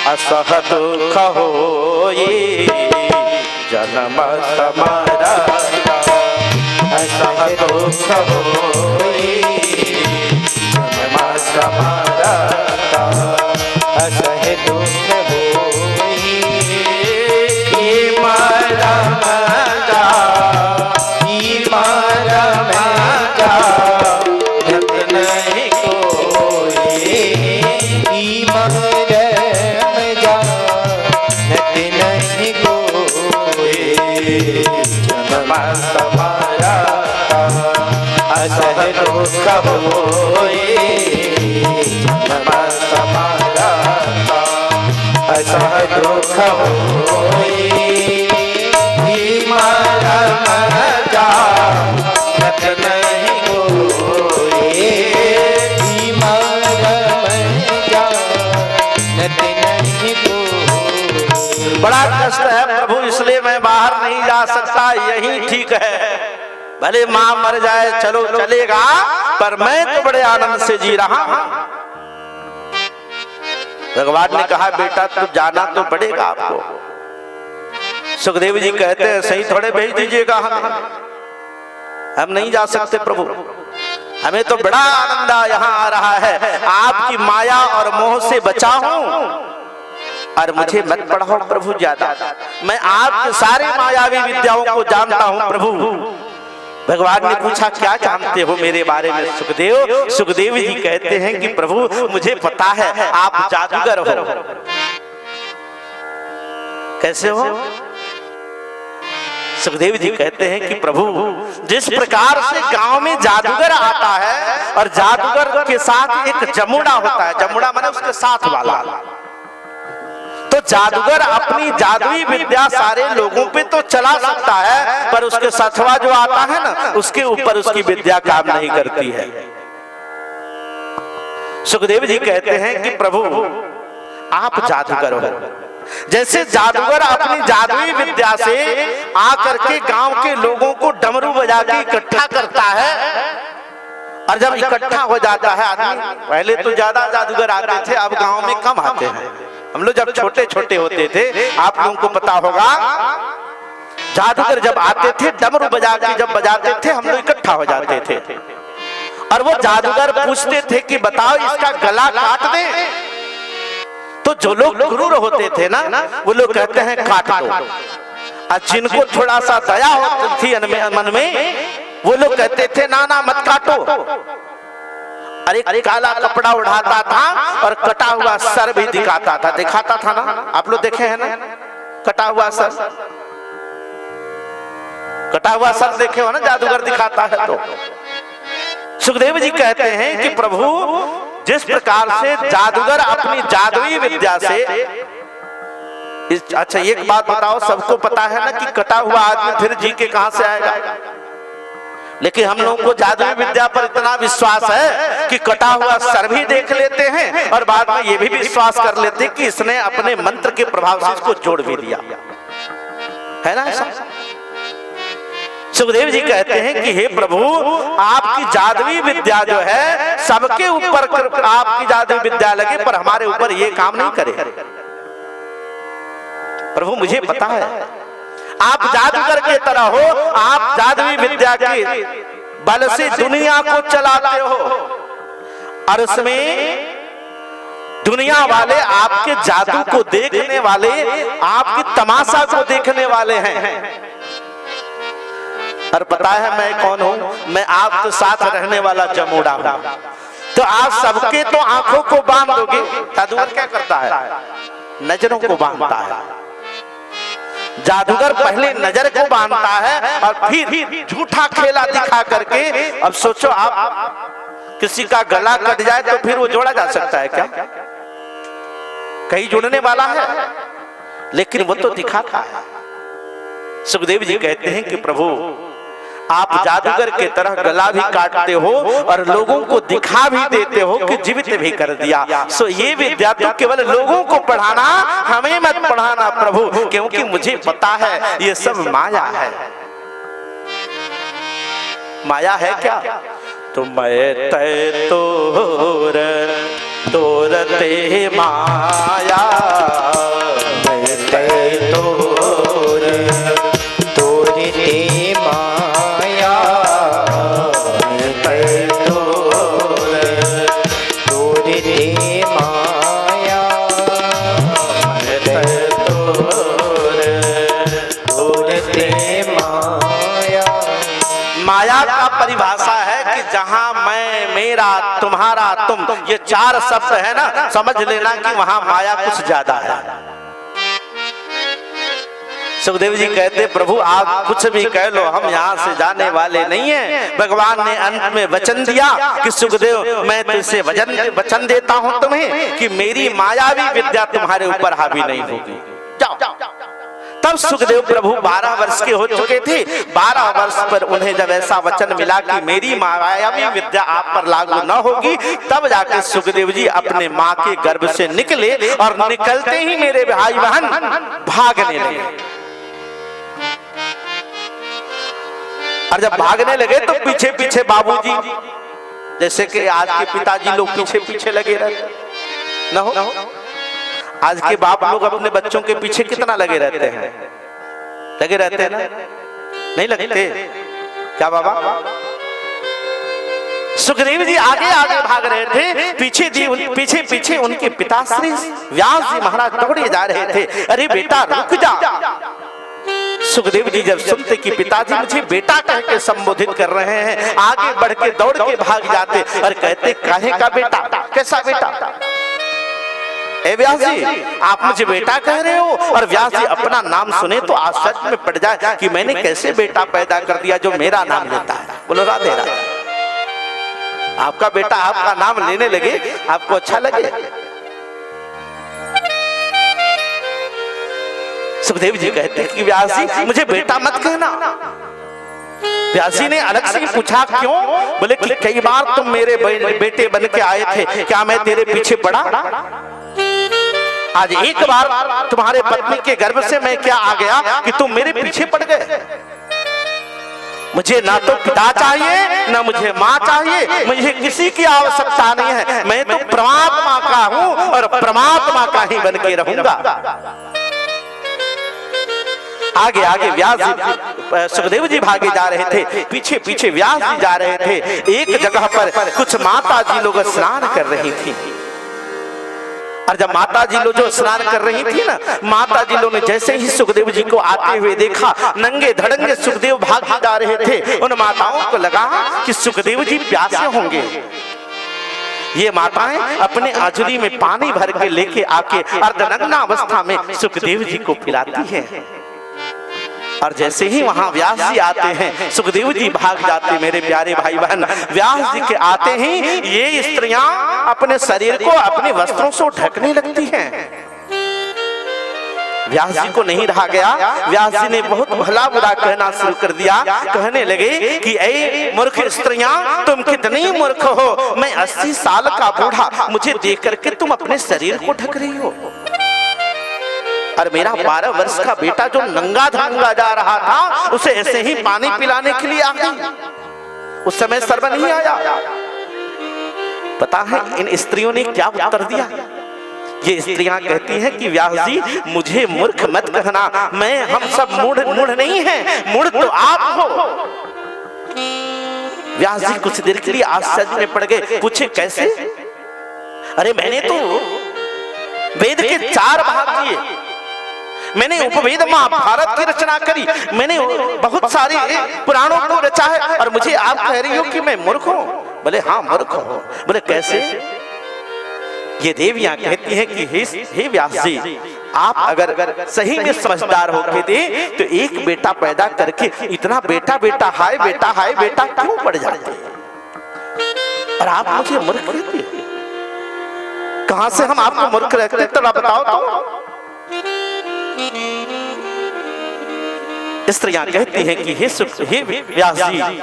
[SPEAKER 2] असह दुख होई, जन्म मरता असह दुख होई, जन्म मरता असह दुख होई। मरम जा गत नहीं कोई, असह दुख होई, जन्म मरता असह दुख होई। मरम जा गत नहीं कोई, बड़ा कष्ट है प्रभु, इसलिए मैं बाहर नहीं जा सकता, यही ठीक है। भले मां मर जाए चलो चलेगा, पर मैं तो बड़े आनंद से जी रहा हूं। भगवान ने कहा बेटा तू जाना तो पड़ेगा आपको। सुखदेव जी कहते हैं सही थोड़े भेज दीजिएगा, हम नहीं जा सकते प्रभु, हमें तो बड़ा आनंद यहाँ आ रहा है, आपकी माया और मोह से बचा हूं और मुझे मत पढ़ाओ प्रभु ज्यादा, मैं आपके सारे मायावी विद्याओं को जानता हूं प्रभु। भगवान ने पूछा क्या जानते हो मेरे बारे में सुखदेव? सुखदेव जी कहते हैं कि प्रभु मुझे पता है आप जादूगर हो। कैसे हो? सुखदेव जी कहते हैं कि प्रभु जिस प्रकार से गांव में जादूगर आता है और जादूगर के साथ एक जमुड़ा होता है, जमुड़ा माने उसके साथ वाला, तो जादूगर अपनी जादुई विद्या सारे लोगों पे तो चला सकता है, पर उसके साथवा जो आता है ना उसके ऊपर उसकी विद्या काम नहीं करती है। सुखदेव जी कहते हैं कि प्रभु आप जादूगर हो, जैसे जादूगर अपनी जादुई विद्या से आकर के गांव के लोगों को डमरू बजा के इकट्ठा करता है, और जब इकट्ठा हो जाता है आदमी, पहले तो ज्यादा जादूगर आते थे, अब गांव में कम आते हैं। हम लोग जब छोटे छोटे होते थे, आप लोगों को पता होगा, जादूगर जब आते थे डमरू बजा के जब बजाते थे, हम लोग इकट्ठा हो जाते थे, और वो जादूगर पूछते थे कि बताओ इसका गला काट दे। तो जो लोग क्रूर होते थे ना, वो लोग कहते हैं काट दो, और जिनको थोड़ा सा दया होती थी मन में, वो लोग कहते थे ना ना मत काटो। अरे काला कपड़ा उड़ाता था और कटा हुआ सर भी दिखाता था, दिखाता था ना, आप लोग देखे हैं ना कटा हुआ सर, कटा हुआ सर देखे हो ना, जादूगर दिखाता है। तो सुखदेव जी कहते हैं कि प्रभु जिस प्रकार से जादूगर अपनी जादुई विद्या से, अच्छा एक बात बताओ, सबको पता है ना कि कटा हुआ आदमी फिर जी के कहां से आएगा, लेकिन हम लोगों को जादुई विद्या पर इतना विश्वास है कि कटा हुआ सर भी देख लेते हैं, और बाद में ये भी विश्वास कर लेते हैं कि इसने अपने मंत्र के प्रभाव से इसको जोड़ भी दिया है ना ऐसा। सुखदेव जी कहते हैं कि हे प्रभु, आपकी जादुई विद्या जो है सबके ऊपर आपकी जादुई विद्या लगे, पर हमारे ऊपर ये काम नहीं करे। प्रभु मुझे पता है आप जादूगर के तरह हो, आप जादुई विद्या के बल से दुनिया को चलाते हो, और उसमें दुनिया वाले आपके जादू को देखने वाले, आपके तमाशा को देखने वाले हैं। और पता है मैं कौन हूं? मैं आपके साथ रहने वाला जमोड़ा हूं। तो आप सबके तो आंखों को बांध दोगे। जादूगर क्या करता है? नजरों को बांधता है। जादूगर पहले नजर को बांधता है और फिर झूठा खेला दिखा करके, अब सोचो आप किसी का गला कट जाए तो फिर वो जोड़ा जा सकता है क्या? कहीं जुड़ने वाला है, लेकिन वो तो दिखाता है। सुखदेव जी कहते हैं कि प्रभु आप जादूगर के तरह गला भी काटते हो और लोगों को दिखा भी देते हो कि जीवित भी कर दिया। सो ये विद्या तो केवल लोगों को पढ़ाना, हमें मत पढ़ाना प्रभु, क्योंकि मुझे पता है ये सब माया है। माया है क्या? तो मैं तय तोर तोरते माया,
[SPEAKER 1] मैं तय तोर तोरते माया, मैं तय तोर तोरते माया, मैं तय तोर तोरते माया।
[SPEAKER 2] माया का परिभाषा है कि जहां मैं, मेरा, तुम्हारा, तुम, ये चार शब्द है ना, समझ लेना कि वहां माया कुछ ज्यादा है। सुखदेव जी कहते प्रभु आप कुछ भी कह लो, हम यहाँ से जाने वाले नहीं हैं। भगवान ने अंत में वचन दिया कि सुखदेव मैं तुझसे वचन देता हूँ तुम्हें कि मेरी मायावी विद्या तुम्हारे ऊपर हावी नहीं होगी, जाओ। तब सुखदेव प्रभु 12 वर्ष के हो चुके थे। 12 वर्ष पर उन्हें जब ऐसा वचन मिला कि मेरी मायावी विद्या आप पर लागू न होगी, तब जाकर सुखदेव जी अपने माँ के गर्भ से निकले, और निकलते ही मेरे भाई बहन भागने लगे। और जब भागने लगे तो पीछे पीछे बाबूजी, जैसे कि आज के पिताजी लोग पीछे पीछे लगे रहते न हो। आज के बाप लोग अपने बच्चों के पीछे कितना लगे रहते हैं? लगे रहते हैं ना? नहीं लगते क्या बाबा? सुखदेव जी आगे आगे भाग रहे थे, पीछे पीछे उनके पिताश्री व्यास जी महाराज दौड़े जा रहे थे। अरे बेटा रुक जा। सुखदेव जी जब सुनते कि पिताजी मुझे बेटा कह के संबोधित कर रहे हैं, आगे बढ़ के दौड़ के भाग जाते और कहते काहे का बेटा? कैसा बेटा? ए व्यास जी आप मुझे बेटा कह रहे हो? और व्यास जी अपना नाम सुने तो आश्चर्य में पड़ जाए कि मैंने कैसे बेटा पैदा कर दिया जो मेरा नाम लेता है। बोलो राधे राधे। आपका बेटा आपका नाम लेने लगे, आपको अच्छा लगे? सुखदेव जी कहते हैं कि व्यास जी मुझे बेटा मत कहना। व्यास जी ने अलग से पूछा क्यों? बोले कि कई बार तुम मेरे बेटे बन के आए थे, क्या मैं तेरे पीछे पड़ा? आज एक बार तुम्हारे पत्नी के गर्भ से मैं क्या आ गया कि तुम मेरे पीछे पड़ गए। मुझे ना तो पिता चाहिए ना मुझे माँ चाहिए, मुझे किसी की आवश्यकता नहीं है। मैं तो परमात्मा का हूँ और परमात्मा का ही बन के रहूंगा। आगे आगे व्यास जी, सुखदेव जी भागे जा रहे थे, पीछे पीछे व्यास जी जा रहे थे। एक जगह पर कुछ माता जी लोग स्नान कर रही थी, और जब माता जी लोग जो स्नान कर रही थी ना, माता जी लोग ने जैसे ही सुखदेव जी को आते हुए देखा, नंगे धड़ंगे सुखदेव भाग जा रहे थे। उन माताओं को लगा कि सुखदेव जी प्यासे होंगे। ये माताएं अपने आंचली में पानी भर के लेके आके अर्धनग्न अवस्था में सुखदेव जी को पिलाती है। और जैसे ही वहां व्यास जी आते हैं, सुखदेव जी भाग जाते। मेरे प्यारे भाई बहन, व्यास जी के आते ही ये स्त्रियां अपने शरीर को अपने वस्त्रों से ढकने लगती हैं। व्यास जी को नहीं रहा गया, व्यास जी ने बहुत भला बुरा कहना शुरू कर दिया। कहने लगे कि ऐ मूर्ख स्त्रियां, तुम कितनी मूर्ख हो। मैं 80 साल का बूढ़ा, मुझे देख करके तुम अपने शरीर को ढक रही हो, और मेरा 12 वर्ष का बेटा जो नंगा धंगा जा रहा था, उसे ऐसे ही पानी पिलाने के लिए आ गई। उस समय शर्म नहीं आया। पता है इन स्त्रियों ने क्या उत्तर दिया? ये स्त्रियां कहती हैं कि व्यास जी, मुझे मूर्ख मत कहना, हम सब मूढ़ नहीं हैं, मूढ़ तो आप हो। व्यास जी कुछ देर के लिए आश्चर्य में पड़ गए, पूछे कैसे? अरे मैंने तो वेद के 4 भाग किए, मैंने उपवेद महाभारत की रचना करी, मैंने बहुत सारी पुराणों को रचा है, और मुझे आप कह रही हो कि मैं मूर्ख हूं? बोले हाँ मूर्ख हो। बोले कैसे? ये देवियां कहती हैं कि हे व्यास जी, आप अगर सही में समझदार होके थे तो एक बेटा पैदा करके इतना बेटा बेटा हाय बेटा क्यों पड़ जाते, और आप मुझे मूर्ख कहते? कहां से हम आपको मूर्ख रखते, तो बताओ तो। स्त्रियां कहती हैं कि हे व्यास जी,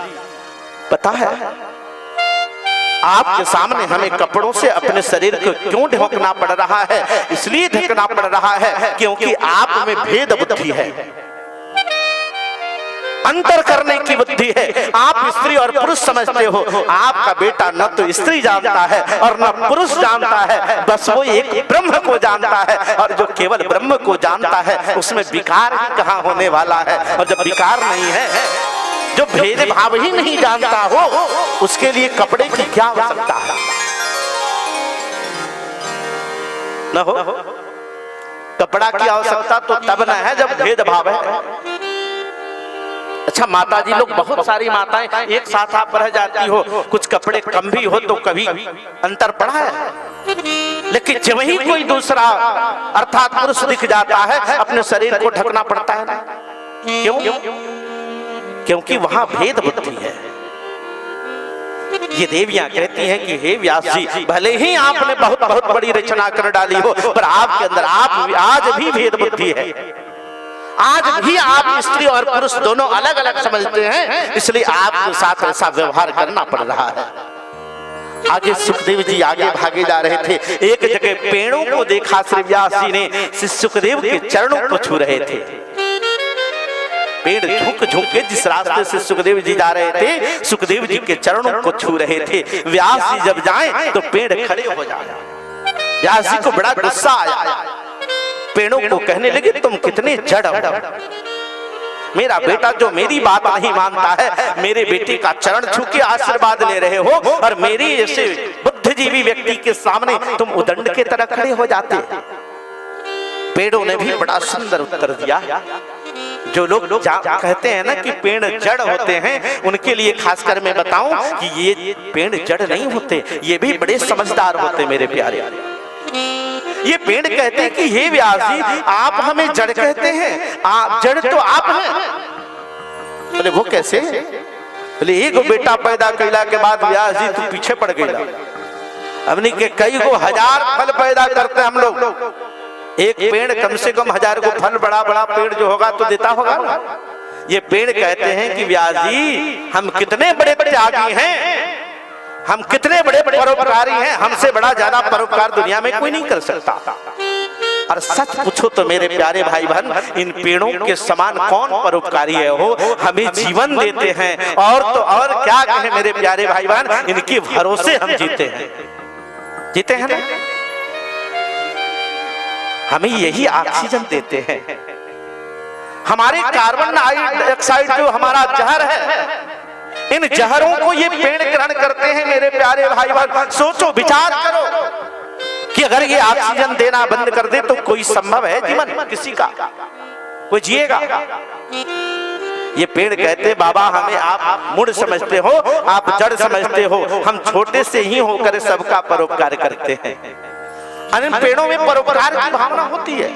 [SPEAKER 2] पता है आपके सामने हमें कपड़ों से अपने शरीर को क्यों ढकना पड़ रहा है? इसलिए ढकना पड़ रहा है क्योंकि आप में भेद बुद्धि है, अंतर करने की बुद्धि है। आप स्त्री और पुरुष समझते हो, आपका बेटा न तो स्त्री जानता है और न पुरुष जानता है, बस वो एक ब्रह्म को जानता है, और जो केवल ब्रह्म को जानता है उसमें विकार ही कहाँ होने वाला है। और जब विकार नहीं है, जो भेदभाव ही नहीं जानता हो, उसके लिए कपड़े की क्या आवश्यकता है? न हो कपड़ा की आवश्यकता तो तब न है जब भेदभाव है। अच्छा, माता जी लोग, बहुत सारी माताएं एक साथ आप रह जाती हो, कुछ कपड़े कम भी हो तो कभी अंतर पड़ा है, लेकिन जब ही कोई दूसरा अर्थात पुरुष दिख जाता है, अपने शरीर को ढकना पड़ता है। क्यों? क्योंकि वहां भेद बुद्धि है। ये देवियां कहती हैं कि हे व्यास जी, भले ही आपने बहुत बहुत बड़ी रचना कर डाली हो, पर आपके अंदर आज भी भेद बुद्धि है। आज भी आप स्त्री और पुरुष दोनों अलग अलग समझते हैं, इसलिए आपके साथ ऐसा व्यवहार करना पड़ रहा है। आगे सुखदेव जी आगे भागे जा रहे थे, एक जगह पेड़ों को देखा। श्री व्यास जी ने सुखदेव के चरणों को छू रहे थे। पेड़ झुक झुक के जिस रास्ते से सुखदेव जी जा रहे थे, सुखदेव जी के चरणों को छू रहे थे। व्यास जी जब जाएं तो पेड़ खड़े हो जाए। व्यास जी को बड़ा गुस्सा आया, पेड़ों को कहने लगे तुम कितने जड़ हो, मेरा बेटा जो मेरी बात नहीं मानता है, मेरे बेटे का चरण छू के आशीर्वाद ले रहे हो, और मेरी ऐसे बुद्धिजीवी व्यक्ति के सामने तुम उदंड के तरह खड़े हो जाते। पेड़ों ने भी बड़ा सुंदर उत्तर दिया। जो लोग कहते हैं ना कि पेड़ जड़ होते हैं, उनके लिए खासकर मैं बताऊं कि ये पेड़ जड़ नहीं होते, ये भी बड़े समझदार होते मेरे प्यारे। ये पेड़ कहते हैं कि हे व्यास जी, आप हमें जड़ कहते हैं, जड़ तो आप हैं। बोले वो कैसे? बोले एक बेटा पैदा कैला के बाद व्यास जी तू पीछे पड़ गई। हमने के कई को 1000 फल पैदा करते हैं हम लोग, एक पेड़ कम से कम 1000 को फल, बड़ा बड़ा पेड़ जो होगा तो देता होगा ना। ये पेड़ कहते हैं कि व्यास जी, हम कितने बड़े त्यागी हैं, हम कितने बड़े परोपकारी हैं, हमसे बड़ा ज्यादा परोपकार दुनिया में कोई नहीं कर सकता। और सच पूछो तो मेरे प्यारे भाई बहन, इन पेड़ों के समान कौन परोपकारी है हो, हमें जीवन देते हैं। और तो और क्या कहे मेरे प्यारे भाई बहन, इनके भरोसे हम जीते हैं ना। हमें यही ऑक्सीजन देते हैं। हमारे कार्बन डाइऑक्साइड जो हमारा जहर है, इन जहरों को ये पेड़ ग्रहण करते हैं मेरे प्यारे भाई बहन। सोचो, विचार करो कि अगर ये ऑक्सीजन देना बंद कर दे तो कोई संभव है जीवन किसी का, कोई जिएगा? ये पेड़ कहते बाबा हमें आप मूढ़ समझते हो, आप जड़ समझते हो, हम छोटे से ही होकर सबका परोपकार करते हैं। इन पेड़ों में परोपकार की भावना होती है,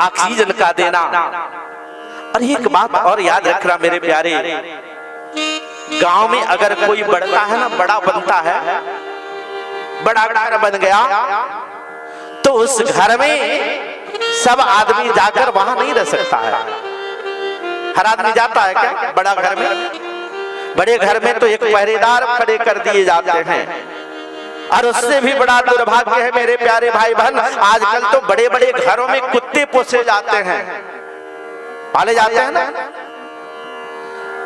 [SPEAKER 2] ऑक्सीजन का देना। और एक बात और याद रखना मेरे प्यारे, गांव में अगर कोई बढ़ता है ना, बड़ा बनता है, बड़ा घर बन गया, तो उस घर में सब आदमी जाकर वहां नहीं रह सकता है। हर आदमी जाता है क्या बड़ा घर में? बड़े घर में तो एक पहरेदार खड़े कर दिए जाते हैं। और उससे भी बड़ा दुर्भाग्य है मेरे प्यारे भाई बहन, आजकल तो बड़े बड़े घरों में कुत्ते पोसे जाते हैं, पाले जाते हैं ना।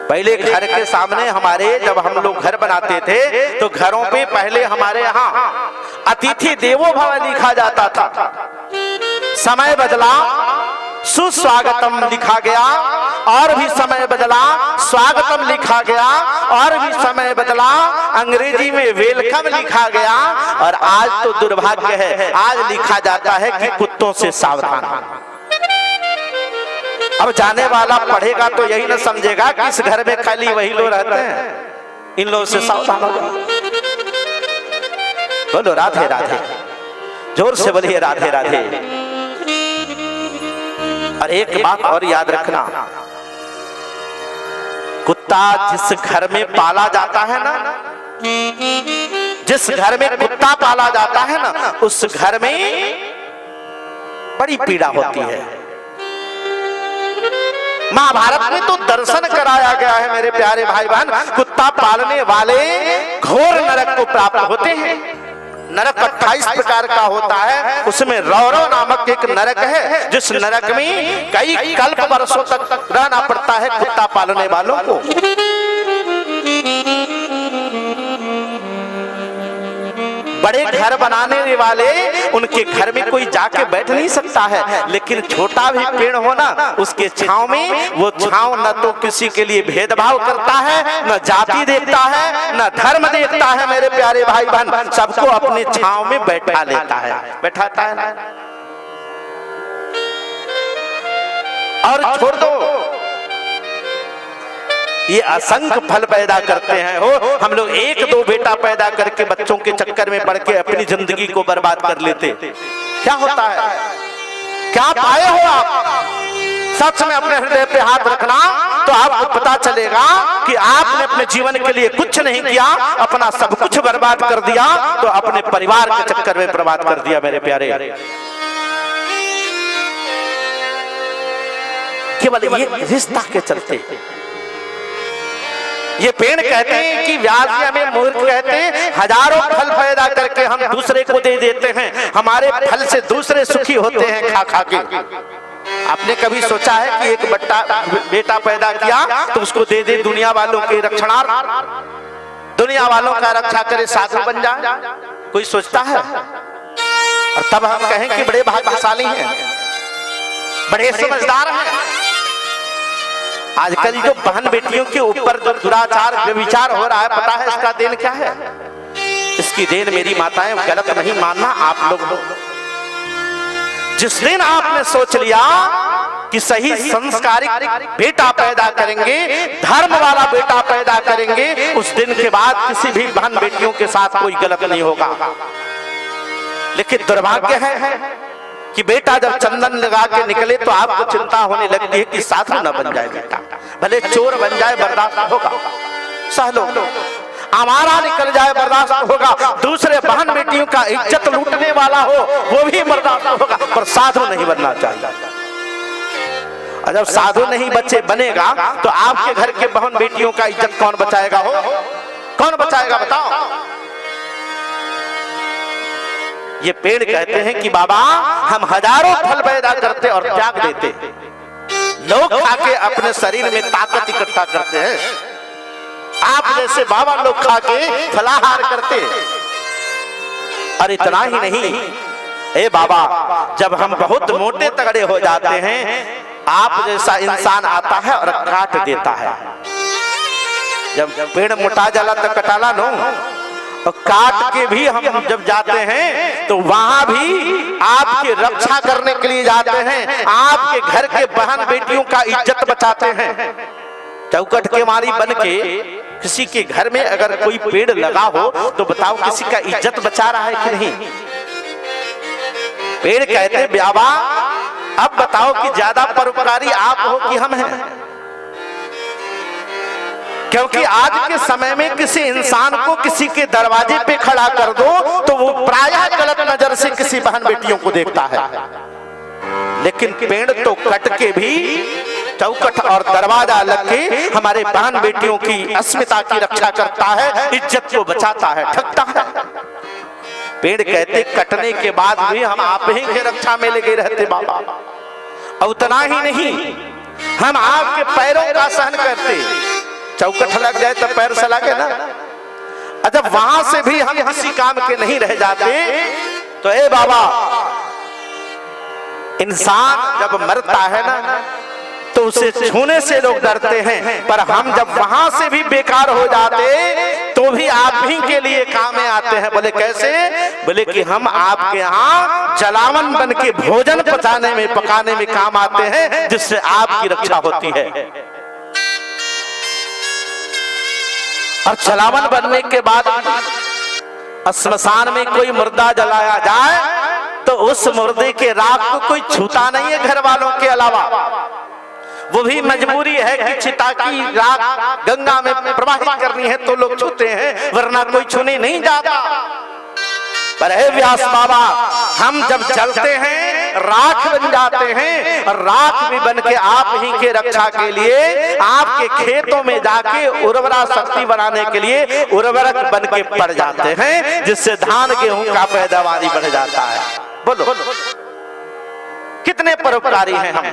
[SPEAKER 2] पहले घर के सामने हमारे, जब हम लोग घर बनाते थे तो घरों पे पहले हमारे यहाँ अतिथि देवो भव लिखा जाता था। समय बदला, सुस्वागतम लिखा गया, और भी समय बदला, स्वागतम लिखा गया, और भी समय बदला, अंग्रेजी में वेलकम लिखा गया। और आज तो दुर्भाग्य है, आज लिखा जाता है कि कुत्तों से सावधान। अब जाने वाला पढ़ेगा तो यही न समझेगा कि इस घर में खाली वही लोग रहते हैं, इन लोगों से सावधान हो जाओ। बोलो राधे राधे, जोर से बोलिए राधे राधे। और एक बात और याद रखना, कुत्ता जिस घर में पाला जाता है ना, जिस घर में कुत्ता पाला जाता है ना, उस घर में बड़ी पीड़ा होती है। महाभारत में तो दर्शन कराया गया है मेरे प्यारे भाई बहन, कुत्ता पालने वाले घोर नरक को प्राप्त होते हैं। नरक 28 प्रकार का होता है, उसमें रौरव नामक एक नरक है, जिस नरक में कई कल्प वर्षों तक रहना पड़ता है कुत्ता पालने वालों को। बड़े घर बनाने वाले, उनके घर में कोई जाके बैठ नहीं सकता है, लेकिन छोटा भी पेड़ हो ना, उसके छांव में, वो छांव न तो किसी के लिए भेदभाव करता है, न जाति देखता है, न धर्म देखता है मेरे प्यारे भाई बहन, सबको अपने छांव में बैठा लेता है, बैठाता है ना। और छोड़ दो, ये असंख्य फल पैदा करते हैं हो। हम लोग एक दो बेटा पैदा करके बच्चों के चक्कर में पड़ के अपनी जिंदगी को बर्बाद कर लेते। क्या होता है, क्या पाए हो आप? सच में अपने हृदय पे हाथ रखना तो आपको पता चलेगा कि आपने अपने जीवन के लिए कुछ नहीं किया, अपना सब कुछ बर्बाद कर दिया, तो अपने परिवार के चक्कर में बर्बाद कर दिया मेरे प्यारे। केवल ये रिश्ता के चलते। ये पेड़ कहते हैं कि व्यास जी हमें मूर्ख कहते हैं, हजारों फल पैदा करके हम दूसरे को दे देते हैं, हमारे फल से दूसरे सुखी होते हैं खा खा के। आपने कभी सोचा है कि एक बेटा पैदा किया तो उसको दे दे दुनिया वालों के रक्षणार्थ, दुनिया वालों का रक्षा करे, साधु बन जाए? कोई सोचता है? और तब हम कहें कि बड़े भाग्यशाली हैं, बड़े समझदार हैं। आजकल जो बहन बेटियों के ऊपर जो दुराचार व्यभिचार हो रहा है, पता है इसका देन क्या है? इसकी देन मेरी माताएं गलत नहीं मानना आप लोग हो। जिस दिन आपने सोच लिया कि सही संस्कारिक बेटा पैदा करेंगे, धर्म वाला बेटा पैदा करेंगे, उस दिन के बाद किसी भी बहन बेटियों के साथ कोई गलत नहीं होगा। लेकिन दुर्भाग्य है कि बेटा जब चंदन लगा के निकले तो आपको चिंता होने लगती है कि साधु न बन जाए बेटा, भले चोर बन जाए बर्दाश्त होगा, सह लो, हमारा निकल जाए बर्दाश्त होगा, दूसरे बहन बेटियों का इज्जत लूटने वाला हो वो भी बर्दाश्त होगा, पर साधु नहीं बनना चाहिए। और जब साधु नहीं बच्चे बनेगा तो आपके घर के बहन बेटियों का इज्जत कौन बचाएगा? हो कौन बचाएगा बताओ? ये पेड़ कहते हैं कि बाबा हम हजारों फल पैदा करते और त्याग देते, लोग खाके अपने शरीर में ताकत इकट्ठा करते हैं, आप जैसे बाबा लोग खाके फलाहार करते। और इतना ही नहीं, ए बाबा जब हम बहुत मोटे तगड़े हो जाते हैं, आप जैसा इंसान आता है और काट देता है। जब पेड़ मोटा जाला तो कटाला नो, और काट के भी हम जब जाते हैं तो वहां भी आपकी रक्षा करने के लिए जाते हैं, आपके घर के बहन बेटियों का इज्जत बचाते हैं। चौकट के मारी बन के किसी के घर में अगर कोई पेड़ लगा हो तो बताओ किसी का इज्जत बचा रहा है कि नहीं? पेड़ कहते बाबा अब बताओ कि ज्यादा परोपकारी आप हो कि हम हैं? क्योंकि आज के समय में किसी इंसान को किसी के दरवाजे पे खड़ा कर दो तो वो प्रायः गलत नजर से किसी बहन बेटियों को देखता है, लेकिन पेड़ तो कट के भी चौकट और दरवाजा लग के हमारे बहन बेटियों की अस्मिता की रक्षा करता है, इज्जत को बचाता है, ठगता है। पेड़ कहते कटने के बाद भी हम आप ही की रक्षा में लगे रहते बाबा। और उतना ही नहीं, हम आपके पैरों का सहन करते, चौकट लग जाए तो पैर सला के ना, जब वहां से भी हम किसी काम के नहीं रह जाते तो ए बाबा इंसान जब मरता है ना तो उसे छूने से लोग डरते हैं, पर हम जब वहां से भी बेकार हो जाते तो भी आप ही के लिए काम में आते हैं। बोले कैसे? बोले कि हम आपके यहाँ जलावन बन के भोजन पचाने में पकाने में काम आते हैं, जिससे आपकी रक्षा होती है। और जलावन बनने के बाद श्मशान में कोई मुर्दा जलाया जाए तो उस मुर्दे के राख को कोई छूता नहीं है घर वालों के अलावा। वो भी मजबूरी है कि चिता की राख गंगा में प्रवाहित करनी है तो लोग छूते हैं, वरना कोई छूने नहीं जाता। पर हे व्यास बाबा, हम जब जलते हैं राख बन जाते हैं, और राख भी बन के आप ही के रक्षा के लिए आपके खेतों में जाके उर्वरा शक्ति बनाने के लिए उर्वरक बन के पड़ जाते हैं, जिससे धान गेहूं का पैदावारी बढ़ जाता है। बोलो कितने परोपकारी हैं हम,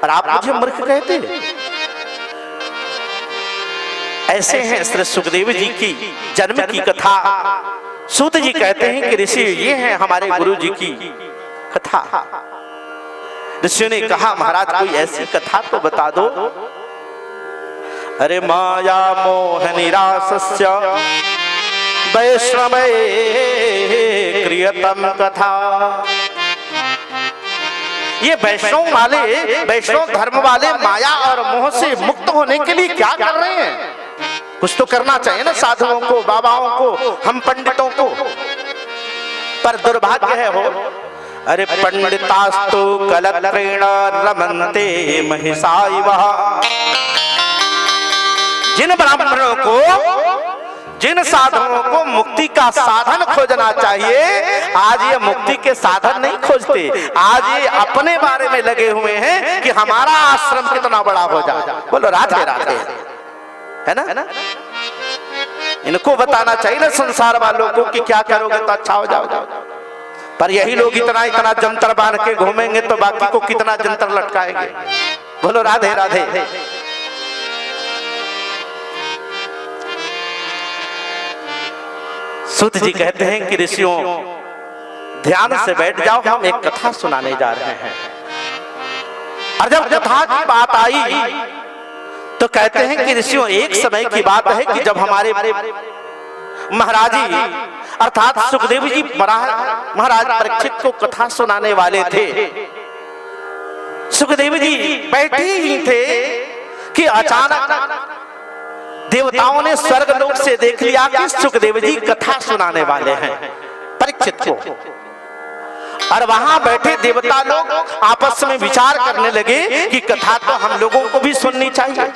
[SPEAKER 2] और आप मुझे मूर्ख कहते? ऐसे हैं श्री सुखदेव जी की जन्म की कथा। सूत जी कहते हैं कि ऋषि ये है हमारे गुरु जी की कथा। ऋषि ने कहा महाराज कोई ऐसी कथा तो बता दो। अरे माया मोह निरासस्य वैष्णवे क्रियतम कथा। ये वैष्णव धर्म वाले माया और मोह से मुक्त होने के लिए क्या कर रहे हैं? कुछ तो करना चाहिए ना साधुओं को, बाबाओं को, हम पंडितों को। पर दुर्भाग्य है हो, अरे पंडितास्तु कलत्रेण रमन्ते महिषाइवः। जिन ब्राह्मणों को, जिन साधुओं को मुक्ति का साधन खोजना चाहिए, आज ये मुक्ति के साधन नहीं खोजते, आज ये अपने बारे में लगे हुए हैं कि हमारा आश्रम कितना बड़ा हो जाए। बोलो राधे राधे, है ना? इनको बताना चाहिए ना संसार वालों को कि क्या करोगे तो अच्छा हो जाओगे। पर यही लोग इतना इतना जंतर बांध के घूमेंगे तो बाकी को कितना जंतर लटकाएंगे। बोलो राधे राधे। सूत जी कहते हैं कि ऋषियों ध्यान से बैठ जाओ, हम एक कथा सुनाने जा रहे हैं। और जब कथा की बात आई तो कहते हैं कि ऋषियों एक समय की बात है कि जब हमारे महाराज जी अर्थात सुखदेव जी महाराज परीक्षित को कथा सुनाने वाले थे। सुखदेव जी बैठे ही थे कि अचानक देवताओं ने स्वर्ग लोक से देख लिया कि सुखदेव जी कथा सुनाने वाले हैं परीक्षित को। और वहां बैठे देवता लोग आपस में विचार करने लगे कि कथा तो हम लोगों को भी सुननी चाहिए।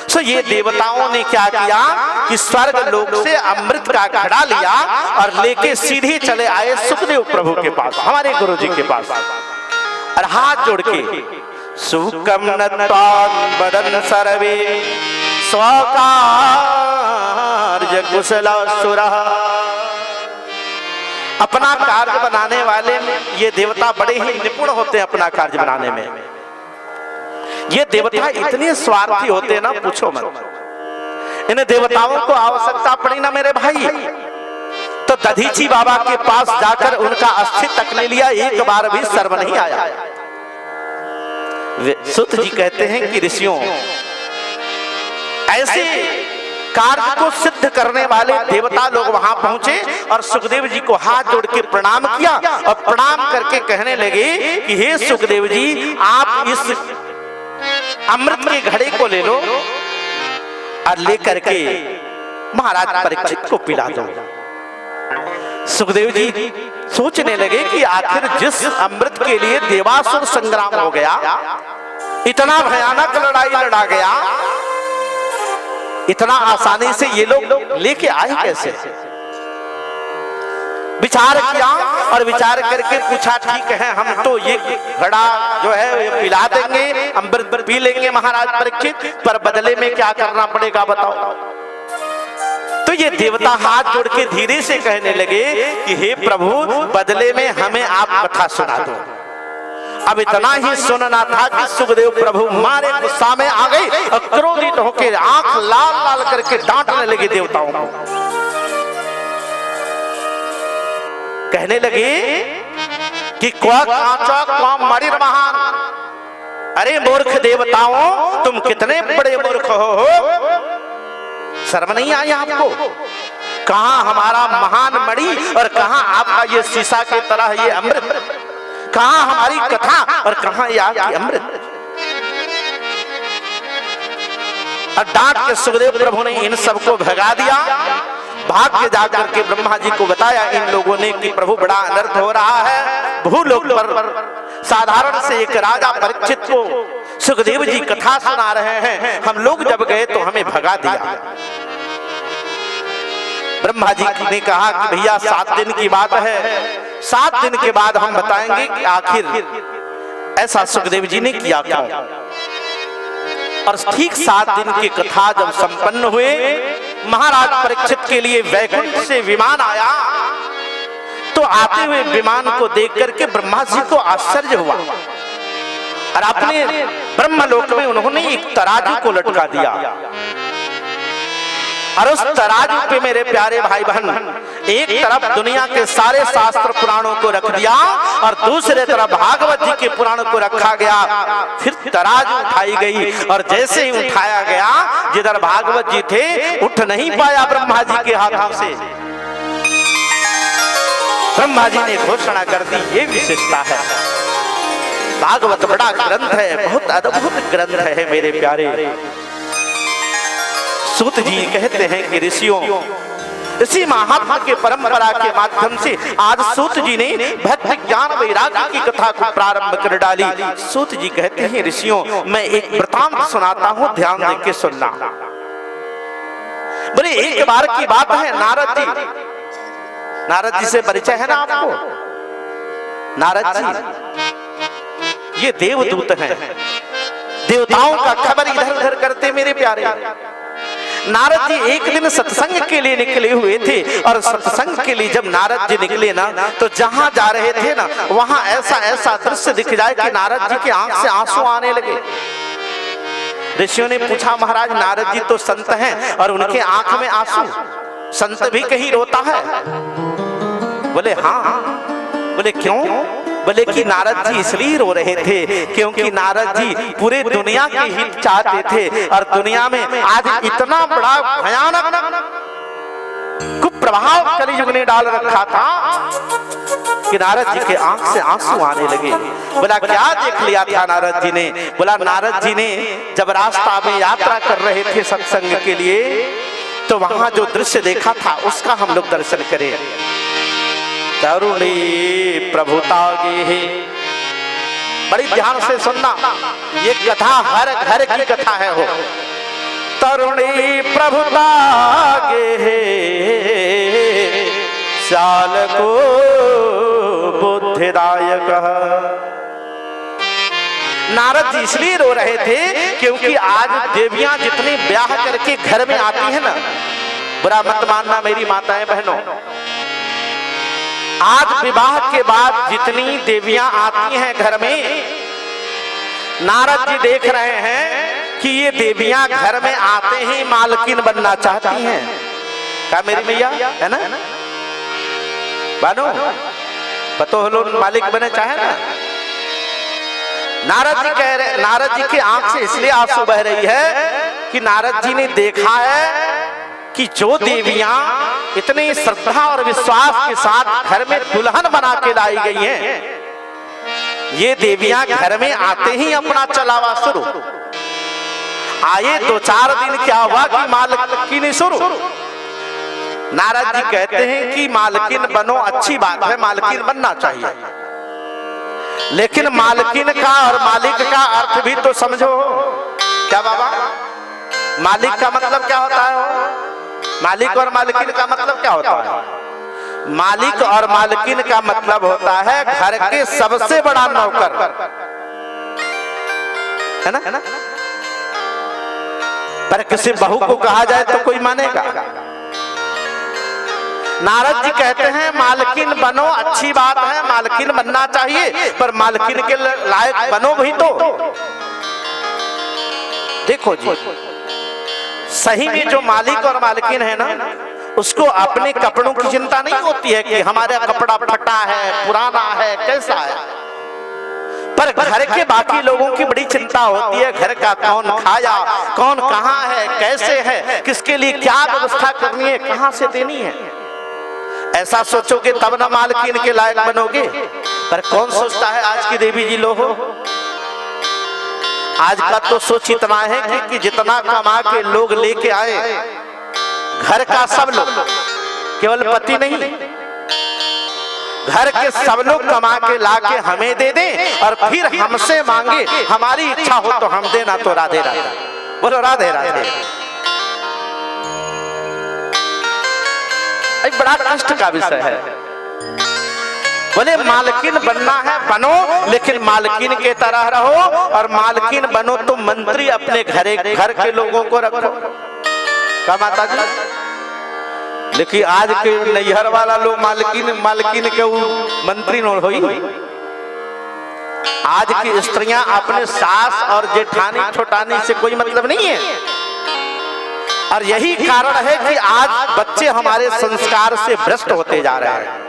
[SPEAKER 2] सो ये देवताओं ने क्या किया कि स्वर्ग लोक से अमृत का घड़ा लिया और लेके सीधे चले आए सुखदेव प्रभु के पास, हमारे गुरु जी के पास, और हाथ जोड़ के सुकम नत्वान् बदन सर्वे स्वकार्य कुशलासुरः अपना कार्य बनाने वाले में ये देवता बड़े ही निपुण होते हैं अपना कार्य बनाने में। ये देवता इतने स्वार्थी होते हैं ना, पूछो मत। इन देवताओं को आवश्यकता पड़ी ना मेरे भाई, तो दधीची बाबा के पास जाकर उनका अस्थि तक ले लिया, एक बार भी शर्म नहीं आया। सुत जी कहते हैं कि ऋषियों, ऐसे कार्य को सिद्ध करने वाले देवता लोग वहां पहुंचे और सुखदेव जी को हाथ जोड़ के प्रणाम किया और प्रणाम करके कहने लगे कि हे सुखदेव जी, आप इस अमृत के घड़े को ले लो और लेकर के महाराज परीक्षित को पिला दो। सुखदेव जी सोचने लगे कि आखिर जिस अमृत के लिए देवासुर संग्राम हो गया, इतना भयानक लड़ाई लड़ा गया, इतना आसानी से ये लोग लेके आए कैसे? विचार किया और विचार करके पूछा, ठीक है हम तो ये घड़ा जो है पिला देंगे, अमृत पी लेंगे महाराज परीक्षित, पर बदले में क्या करना पड़ेगा बताओ। तो ये देवता हाथ जोड़ के धीरे से कहने लगे कि हे प्रभु, बदले में हमें आप कथा सुना दो। अब इतना ही सुनना था कि सुखदेव प्रभु मारे गुस्सा में आ गए और क्रोधित होकर आंख लाल लाल करके डांटने लगे देवताओं को। कहने लगे कि क्वा कांचा क्वा मणिर महान, अरे मूर्ख देवताओं, तुम कितने बड़े मूर्ख हो, शर्म नहीं आई आपको? कहां हमारा महान मणि और कहां आपका ये शीशा की तरह ये अमृत, कहां हमारी कथा और कहां ये आपकी अमृत? और डांट के सुखदेव प्रभु ने इन सबको भगा दिया। भाग के जाकर के ब्रह्मा जी को बताया इन लोगों ने कि प्रभु बड़ा अनर्थ हो रहा है, भूलोक पर साधारण से एक राजा परीक्षित को सुखदेव जी कथा सुना रहे हैं, हम लोग जब गए तो हमें भगा दिया। ब्रह्मा जी ने कहा कि भैया 7 दिन की बात है, 7 दिन के बाद हम बताएंगे कि आखिर ऐसा सुखदेव जी ने किया क्यों। और ठीक 7 दिन की कथा जब संपन्न हुए, महाराज परीक्षित के लिए वैकुंठ से विमान आया, तो आते हुए विमान को देख करके ब्रह्मा जी को आश्चर्य हुआ और अपने ब्रह्मलोक में उन्होंने एक तराजू को लटका दिया। और उस तराजू पे मेरे प्यारे भाई बहन, एक तरफ दुनिया के सारे शास्त्र पुराणों को रख दिया और दूसरे तरफ भागवत जी के पुराण को रखा गया। फिर तराजू उठाई गई और जैसे ही उठाया गया, जिधर भागवत जी थे उठ नहीं पाया ब्रह्मा जी के हाथों से। ब्रह्मा जी ने घोषणा कर दी, ये विशेषता है, भागवत बड़ा ग्रंथ है, बहुत अद्भुत ग्रंथ है मेरे प्यारे। सूत जी कहते हैं कि ऋषियों, इसी महात्मा के परंपरा के माध्यम से आज सूत जी ने भक्ति ज्ञान वैराग्य की कथा को प्रारंभ कर डाली। सूत जी कहते हैं ऋषियों, मैं एक वृतांत सुनाता हूँ, ध्यान देके सुनना। बोले एक बार की बात है, नारद जी से परिचय है ना आपको? नारद जी ये देवदूत हैं, देवताओं का खबर इधर उधर करते मेरे प्यारे। नारद जी एक दिन सत्संग के लिए निकले हुए थे और सत्संग के लिए जब नारद जी निकले ना, तो जहां जा रहे थे ना, वहां ऐसा ऐसा दृश्य दिख जाए कि नारद जी की आंख से आंसू आने लगे। ऋषियों ने पूछा, महाराज नारद जी तो संत हैं और उनके आंख में आंसू, संत भी कहीं रोता है? बोले हाँ। बोले क्यों? बोले कि नारद जी इसलिए रो रहे थे क्योंकि नारद जी पूरे दुनिया के हित चाहते थे और दुनिया में आज इतना बड़ा भयानक कुप्रभाव कलियुग ने डाल रखा था कि नारद जी के आंख से आंसू आने लगे। बोला क्या देख लिया था नारद जी ने? बोला नारद जी ने जब रास्ता में यात्रा कर रहे थे सत्संग के लिए, तो वहां जो दृश्य देखा था उसका हम लोग दर्शन करें। तरुणी प्रभुता गे, बड़ी ध्यान से सुनना, ये कथा हर घर की कथा है। हो तरुणी प्रभुता गे, साल को बुद्धिदायक। नारद जी इसलिए रो रहे थे क्योंकि आज देवियां जितनी ब्याह करके घर में आती है ना, बुरा मत मानना मेरी माताएं बहनों, आज विवाह के बाद जितनी देवियां आती हैं घर में, नारद जी देख रहे हैं कि ये देवियां घर में आते ही मालकिन बनना चाहती हैं। क्या मेरी मैया है ना, बानो पतो लो मालिक बने चाहे ना। नारद जी कह रहे, नारद जी की आंख से इसलिए आंसू बह रही है कि नारद जी ने देखा है कि जो देवियां इतनी श्रद्धा और विश्वास के साथ घर में दुल्हन बना के लाई गई हैं, ये देवियां घर में आते ही अपना चलावा शुरू। आए 2-4 दिन क्या हुआ कि मालकिन शुरू। नारद जी कहते हैं कि मालकिन बनो, अच्छी बात है, मालकिन बनना चाहिए, लेकिन मालकिन का और मालिक का अर्थ भी तो समझो। क्या बाबा, मालिक का मतलब क्या होता है? मालिक और मालकिन का मतलब क्या होता है? मालिक और मालकिन का मतलब होता है घर के सबसे बड़ा नौकर, है ना। पर किसी बहू को कहा जाए तो कोई मानेगा? नारद जी कहते हैं मालकिन बनो, अच्छी बात है, मालकिन बनना चाहिए, पर मालकिन के लायक बनो भी तो। देखो जी, सही में जो मालिक और मालकिन है ना, उसको अपने कपड़ों की चिंता नहीं होती है कि हमारा कपड़ा फटा है, पुराना है, कैसा है। पर घर के बाकी लोगों की बड़ी चिंता होती है, घर का कौन खाया, कौन कहाँ है, कैसे है, किसके लिए क्या व्यवस्था करनी है, कहाँ से देनी है। ऐसा सोचोगे तब ना मालकिन के लायक बनोगे। पर कौन सोचता है आज की देवी जी लोग? आज का तो सोच इतना है कि जितना कमा के लोग लेके आए, घर का सब लोग, केवल पति नहीं, घर के सब लोग कमा के लाके हमें दे दें और फिर हमसे मांगे, हमारी इच्छा हो तो हम देना। तो राधे राधे बोलो, राधे राधे। एक बड़ा कष्ट का विषय है। बोले मालकिन बनना है बनो, लेकिन मालकिन के तरह रहो, और मालकिन बनो तो मंत्री अपने घर के लोगों को रखो। क्या माता जी? लेकिन आज के नैहर वाला लोग मालकिन के मंत्री न होई। आज की स्त्रियां अपने सास और जेठानी छोटानी से कोई मतलब नहीं है। और यही कारण है कि आज बच्चे हमारे संस्कार से भ्रष्ट होते जा रहे हैं।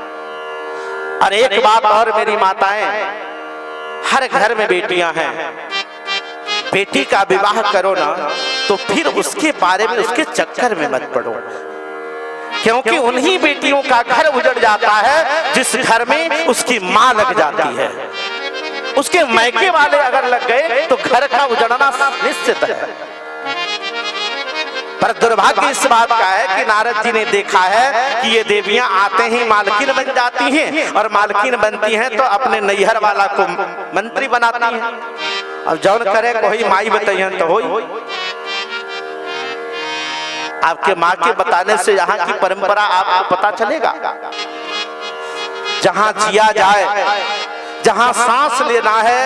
[SPEAKER 2] और एक बात और मेरी माताएं, हर घर में बेटियां हैं, बेटी का विवाह करो ना तो फिर उसके बारे में, उसके चक्कर में मत पड़ो, क्योंकि उन्हीं बेटियों का घर उजड़ जाता है जिस घर में उसकी मां लग जाती है। उसके मैके वाले अगर लग गए तो घर का उजड़ना निश्चित है। पर दुर्भाग्य इस बात का है कि नारद जी ने देखा है कि ये देवियां आते ही मालकिन बन जाती हैं, और मालकिन बनती हैं तो अपने नैहर वाला को मंत्री बनाती हैं। अब जौन करे कोई माई बताइए तो होई। आपके माँ के बताने से यहाँ की परंपरा आपको पता चलेगा। जहाँ जिया जाए, जहाँ सांस लेना है,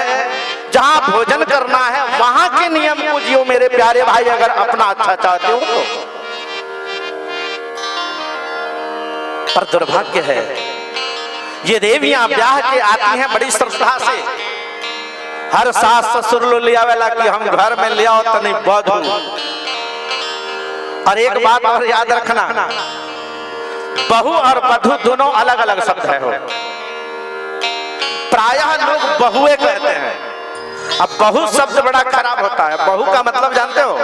[SPEAKER 2] जहाँ भोजन करना है, वहां के नियम को जियो मेरे प्यारे भाई, अगर अपना अच्छा चाहते हो तो। पर दुर्भाग्य है, ये देवियां ब्याह के आती हैं बड़ी श्रद्धा से। हर सास ससुर लो ले आवेला कि हम घर में ले आओ तनी बधू। और एक बात और याद रखना, बहू और बधू दोनों अलग अलग शब्द है। हो प्रायः लोग बहुए कहते हैं। अब बहु शब्द बड़ा खराब होता है। बहु का मतलब जानते हो?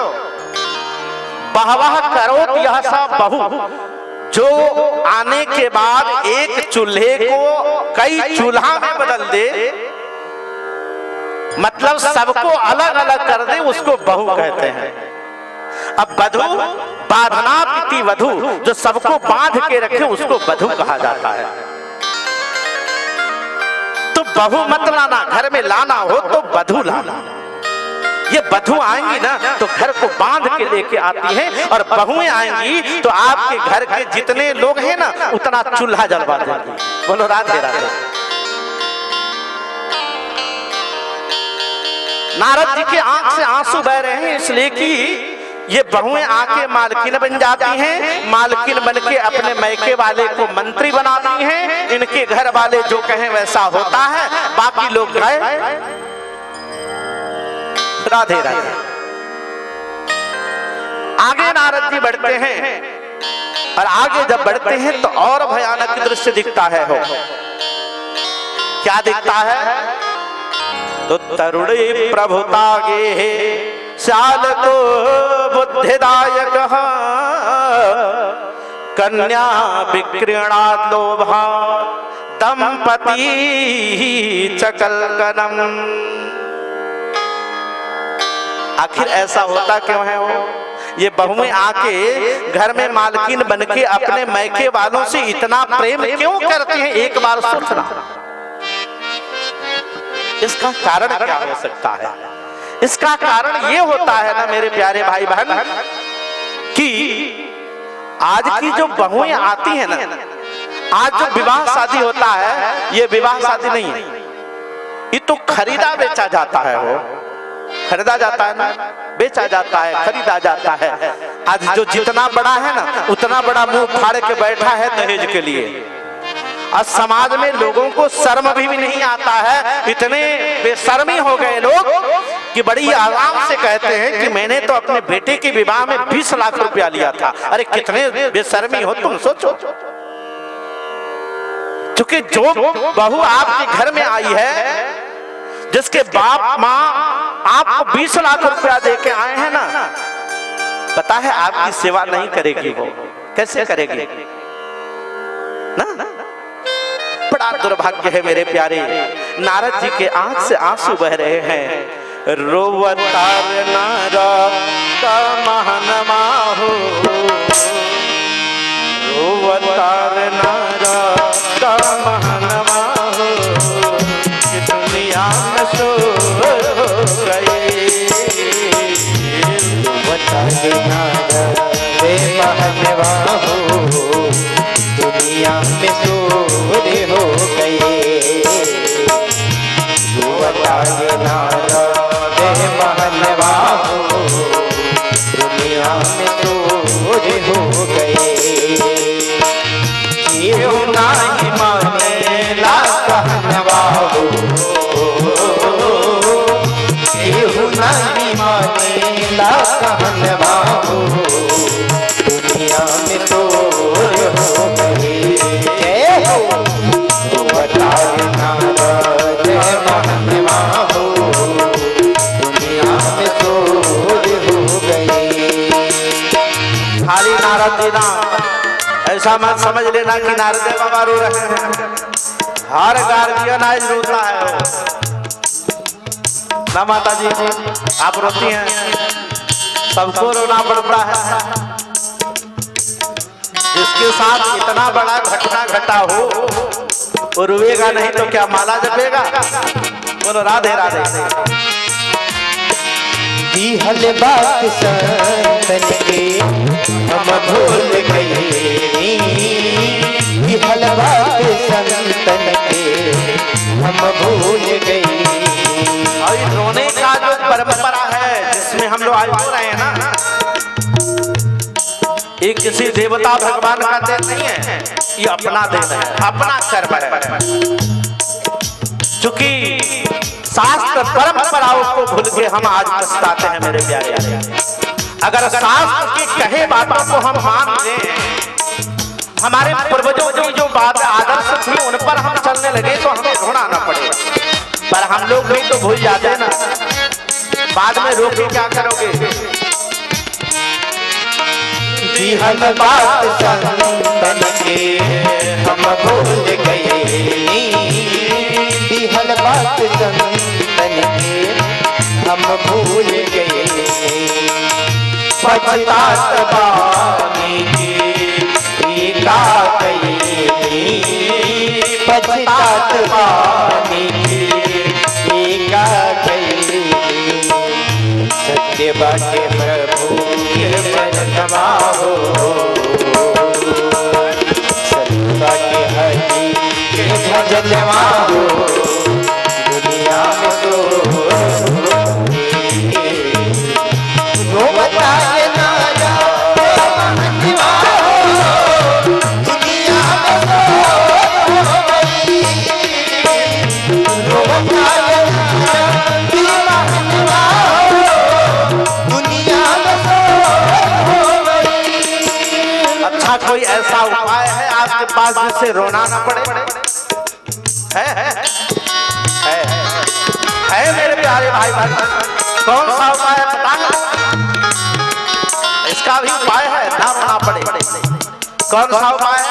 [SPEAKER 2] बहवाह करो यह सब बहु, जो आने के बाद एक चूल्हे को कई चूल्हा में बदल दे, मतलब सबको अलग अलग कर दे, उसको बहु कहते हैं। अब वधू, बाधना पीती वधू, जो सबको बांध के रखे, उसको वधू कहा जाता है। तो बहु मत लाना, घर में लाना हो तो वधू लाना। ये वधू आएंगी ना तो घर को बांध के लेके आती हैं, और बहुएं आएंगी तो आपके घर के जितने लोग हैं ना उतना चूल्हा जलवा देंगी। बोलो राधे राधे। नारद जी के आंख से आंसू बह रहे हैं, इसलिए कि ये बहुएं आके मालकिन बन जाती हैं, मालकिन बन के अपने मैके वाले को मंत्री बनाती हैं। इनके घर वाले जो कहें वैसा होता है, बाकी लोग गए। राधे राधे। आगे नारद जी बढ़ते हैं और आगे जब बढ़ते हैं तो और भयानक दृश्य दिखता है। हो क्या दिखता है? तो तरुणी प्रभुता गे शाल को बुद्धिदायक कन्या विक्रीणा लोभा दंपति चकलकनम। आखिर ऐसा होता क्यों है? वो ये बहुएं आके घर में मालकिन बनके अपने मैके वालों से इतना प्रेम क्यों करती हैं? एक बार सोचना, इसका कारण क्या हो सकता है? इसका कारण ये होता है ना मेरे प्यारे भाई बहन, कि आज की जो बहुएं आती हैं ना, आज जो विवाह शादी होता है, ये विवाह शादी नहीं है, ये तो खरीदा बेचा जाता है। वो खरीदा जाता है ना, बेचा जाता है, खरीदा जाता है। आज जो जितना बड़ा है ना, उतना बड़ा मुंह फाड़ के बैठा है दहेज के लिए। आज समाज में लोगों को शर्म भी नहीं आता है, इतने बेशर्मी हो गए लोग कि बड़ी आराम से कहते हैं कि मैंने तो अपने बेटे के विवाह में 20 लाख रुपया लिया था। अरे कितने बेशर्मी हो तुम, सोचो। क्योंकि जो बहू आपके घर में आई है, जिसके बाप माँ आपको 20 लाख रुपया देके आए हैं ना, पता है आपकी सेवा नहीं करेगी। वो कैसे करेगी ना? बड़ा दुर्भाग्य है मेरे प्यारे। नारद जी के आंख से आंसू बह रहे हैं। रोवतार नारद का महनमा हो, रोवतार नारद का महनमा हो, कि दुनिया में सो गए।
[SPEAKER 1] रोवतार नारद वे महनवा हो, दुनिया में सोरे हो गए। रोवतार नारद वे महनवा हो, दुनिया में सोरे हो गए। जीव नाही माने ला कहनवा हो, जीव नाही माने ला कहनवा हो, दुनिया में सोरे हो गए। जय हो। रोवतार नारद महनवा हो, दुनिया में सोरे हो गए।
[SPEAKER 2] खाली नारद जी ना, ऐसा मत समझ लेना कि नारद बाबा रो रहे हैं। हर गार्जियन आज रोता है ना माता जी, आप रोती हैं, सबको रोना पड़ता है। जिसके साथ इतना बड़ा घटना घटा हो, वो रोएगा नहीं तो क्या माला जपेगा? बोलो राधे राधे।
[SPEAKER 1] दिहल बात संतन के हम भूल गए, दिहल बात संतन के हम भूल गए।
[SPEAKER 2] और ये रोने का जो परंपरा है जिसमें हम लोग आज हो रहे हैं ना, ये किसी देवता भगवान का देन नहीं है, ये अपना देन है, अपना कर्म है। चूंकि शास्त्र परंपराओं को भूल के हम आज पछताते हैं मेरे प्यारे। अगर शास्त्र के कहे बातों को हम मान लें, हमारे पूर्वजों की जो बात आदर्श थी उन पर हम चलने लगे तो हमें ढूंढना न पड़े। पर हम लोग भी तो भूल जाते हैं ना, बाद में रो के क्या करोगे?
[SPEAKER 1] दिहल बात संतन के हम भूल गए, दिहल बात संतन के हम भूल गए। पछतात बानी की का कही, पछतात बानी की का कही। सत्य बाटे प्रभु के मनवा हो, सत्य बाटे हरि के भजनवा हो, दुनिया में तो रोवतार
[SPEAKER 2] उपाय है आपके पास जिससे रोना न पड़े? है मेरे प्यारे भाई बहन, कौन सा उपाय है बताना? इसका भी उपाय है, ना रोना पड़े। कौन सा उपाय है?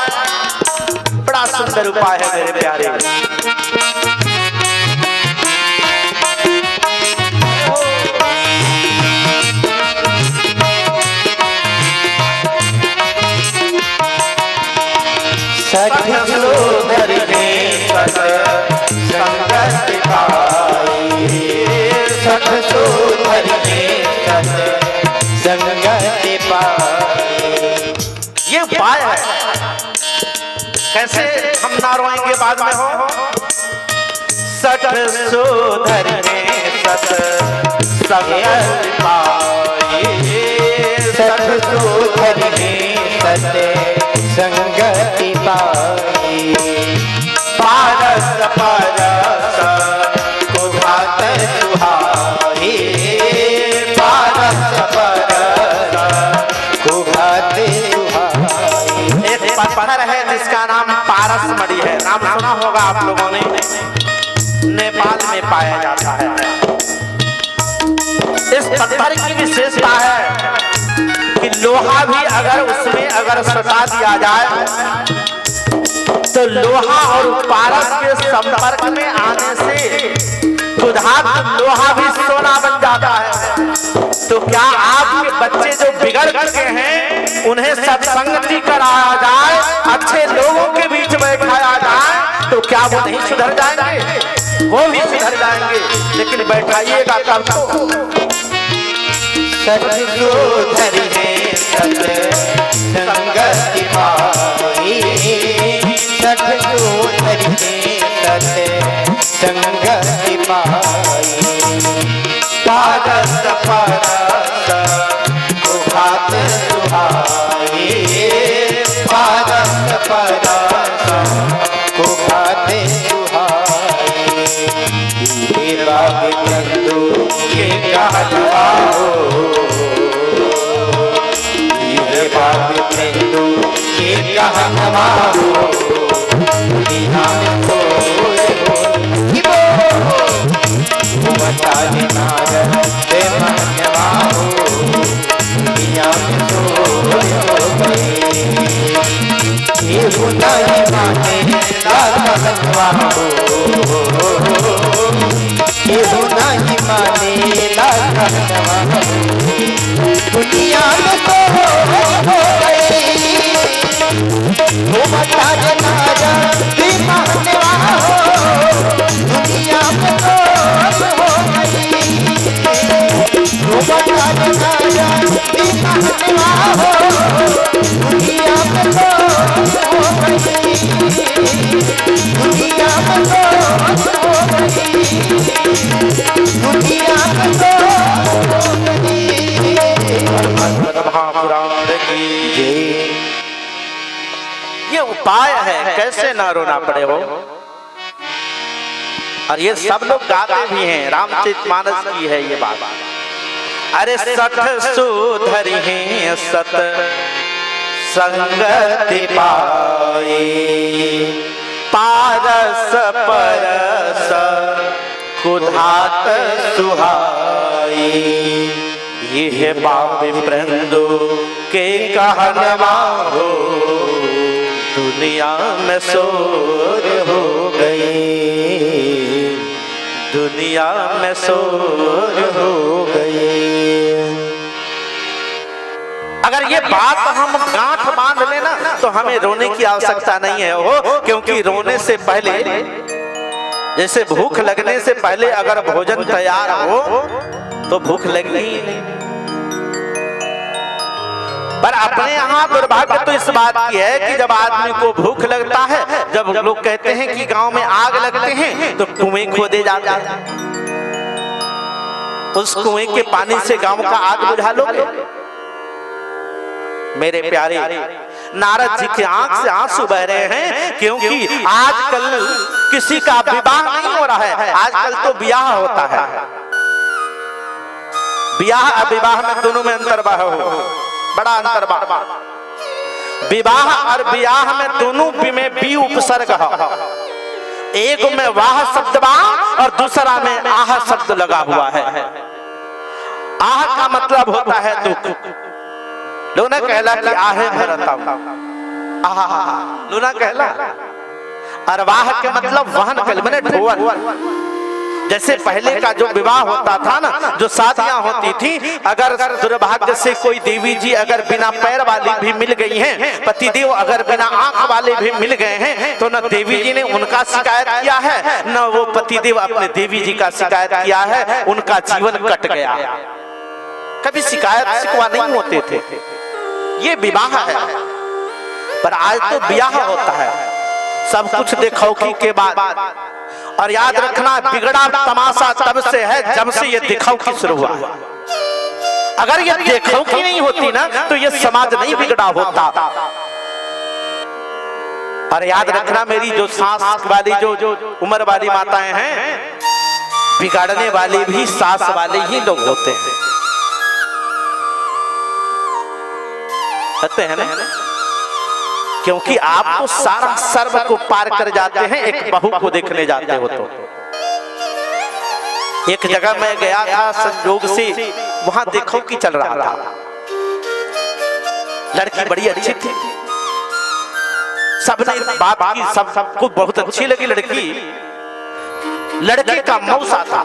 [SPEAKER 2] बड़ा सुंदर उपाय है मेरे प्यारे।
[SPEAKER 1] सठ सुधर के सत संगत पाई, सठ सुधर के सत संगत पाई।
[SPEAKER 2] ये उपाय है। कैसे हम ना रोएंगे बाद में हो? सठ सुधर के सत संगत पाई,
[SPEAKER 1] सठ सुधर के सत संगति पाई।
[SPEAKER 2] पारस परस को भात सुहाई,
[SPEAKER 1] पारस परस को भात सुहाई।
[SPEAKER 2] एक पत्थर है जिसका नाम पारस मणि है, नाम सुना होगा आप लोगों ने, नेपाल में पाया जाता है। इस पत्थर की विशेषता है कि लोहा भी अगर उसमें सटा दिया जाए तो लोहा और पारस के संपर्क में आने से खुदात लोहा भी सोना बन जाता है। तो क्या आपके बच्चे जो बिगड़ चुके हैं उन्हें सत्संगति कराया जाए, अच्छे लोगों के बीच बैठाया जाए, तो क्या वो नहीं सुधर जाएंगे? वो भी सुधर जाएंगे, लेकिन बैठाइएगा तब तो।
[SPEAKER 1] सठ सुधर के सत संगति पाई, सठ सुधर के सत संगति पाई।
[SPEAKER 2] पारस परस को भात सुहाई,
[SPEAKER 1] पारस परस को भात सुहाई। ये बाग बंधु के कहलवा हो, ये बाग बंधु के कहलवा हो। दुनिया में कोई हो बताने नारद से मान्यवा हो, दुनिया में कोई हो गई। ये नहीं माने लालवा हो, ये नहीं माने लालवा हो। दुनिया में तो हो गई, वो बताने नारद से मान्यवा हो। दुनिया में तो हो गई, वो बताने नारद से मान्यवा हो। दुनिया में तो हो गई, दुनिया में तो हो गई, दुनिया में तो हो गई।
[SPEAKER 2] महापुराण की ये उपाय है कैसे ना रोना पड़े हो। और ये सब लोग गाते भी हैं, रामचरितमानस की है ये बात। अरे सठ सुधर हैं सत संगति पाई, पारस परस कुधात सुहाई। ये बाप प्रंदो के कहनवा हो, दुनिया में शोर हो गई, दुनिया में शोर हो गई। अगर ये बात हम गांठ बांध लेना तो हमें रोने की आवश्यकता नहीं है हो, क्योंकि रोने से पहले, जैसे भूख लगने से पहले अगर भोजन तैयार हो तो भूख लगनी ही नहीं। पर अपने यहाँ दुर्भाग्य तो इस बात की है कि जब आदमी को भूख लगता है, जब लोग कहते हैं कि गांव में आग लगते हैं तो कुएं खोदे जाते हैं, उस कुएं के पानी से गांव का आग बुझा लोगे? मेरे प्यारे, नारद जी की आंख से आंसू बह रहे हैं, क्योंकि आजकल किसी का विवाह नहीं हो रहा है, आजकल तो ब्याह होता है। ब्याह और विवाह में दोनों में अंतर हो, बड़ा अंतर। विवाह और ब्याह में दोनों में बी उपसर्ग है। एक में वाह शब्द बा और दूसरा में आह शब्द लगा हुआ है। आह का मतलब होता है दुख। लोना कहला कि आहे भरता लोना कहला। और वाह के मतलब वाहन कल मैंने ढोल। जैसे पहले का जो विवाह होता था ना, जो शादियां होती थी, अगर दुर्भाग्य से कोई देवी जी अगर बिना पैर वाली भी मिल गई हैं, पतिदेव अगर बिना आंख वाले भी मिल गए हैं, तो न देवी जी ने उनका शिकायत किया है, न वो पतिदेव अपने देवी जी का शिकायत किया है, उनका जीवन कट गया। कभी शिकायत शिकवा नहीं होते थे। ये विवाह है। पर आज तो ब्याह होता है, सब कुछ देखौखी के बाद। और याद रखना, बिगड़ा तमाशा तब से है जब से ये दिखौखी शुरू हुआ। अगर ये दिखौखी नहीं होती ना, तो ये समाज नहीं बिगड़ा होता। और याद रखना, मेरी जो सास वाली जो उम्र वाली माताएं हैं, बिगाड़ने वाले भी सास वाले ही लोग होते हैं। कहते हैं ना, क्योंकि आप तो सारा सर्व को पार कर जाते हैं, एक बहू को देखने जाते हो तो। एक जगह मैं गया था संयोग से, वहां देखो कि चल रहा था। लड़की बड़ी अच्छी थी, सबने बात की, सबको बहुत अच्छी लगी लड़की। लड़के का मौसा था,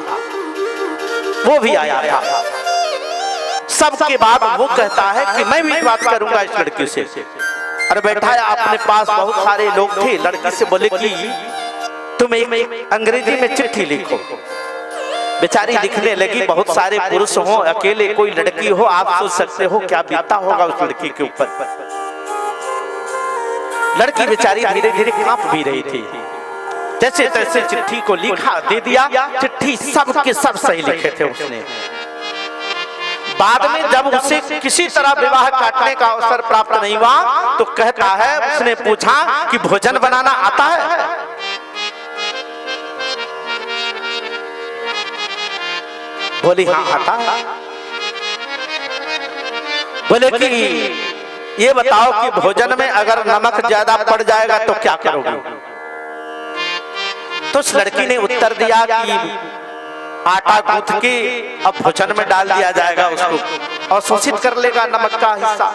[SPEAKER 2] वो भी आया था। सबके बाद वो कहता है कि मैं भी बात करूंगा इस लड़की से। और बैठाया, अपने पास बहुत सारे लोग थे। लड़की से बोले कि तुम एक अंग्रेजी में चिट्ठी लिखो। बेचारी लिखने लगी। बहुत सारे पुरुष हो, अकेले कोई लड़की हो, आप सोच सकते हो क्या बीता होगा उस लड़की के ऊपर। लड़की बेचारी धीरे धीरे कांप भी रही थी। जैसे तैसे चिट्ठी को लिखा, दे दिया। चिट्ठी सब के सब सही लिखे थे उसने। बाद में जब उसे किसी तरह विवाह काटने का अवसर प्राप्त नहीं हुआ, तो कहता है, उसने पूछा कि भोजन बनाना आता है? बोली हाँ आता है। बोले कि ये बताओ कि भोजन में अगर नमक ज्यादा पड़ जाएगा तो क्या करोगे? तो उस लड़की ने उत्तर दिया कि आटा गूंथ के अब भोजन में डाल दिया जाएगा उसको और शोषित कर लेगा नमक का हिस्सा।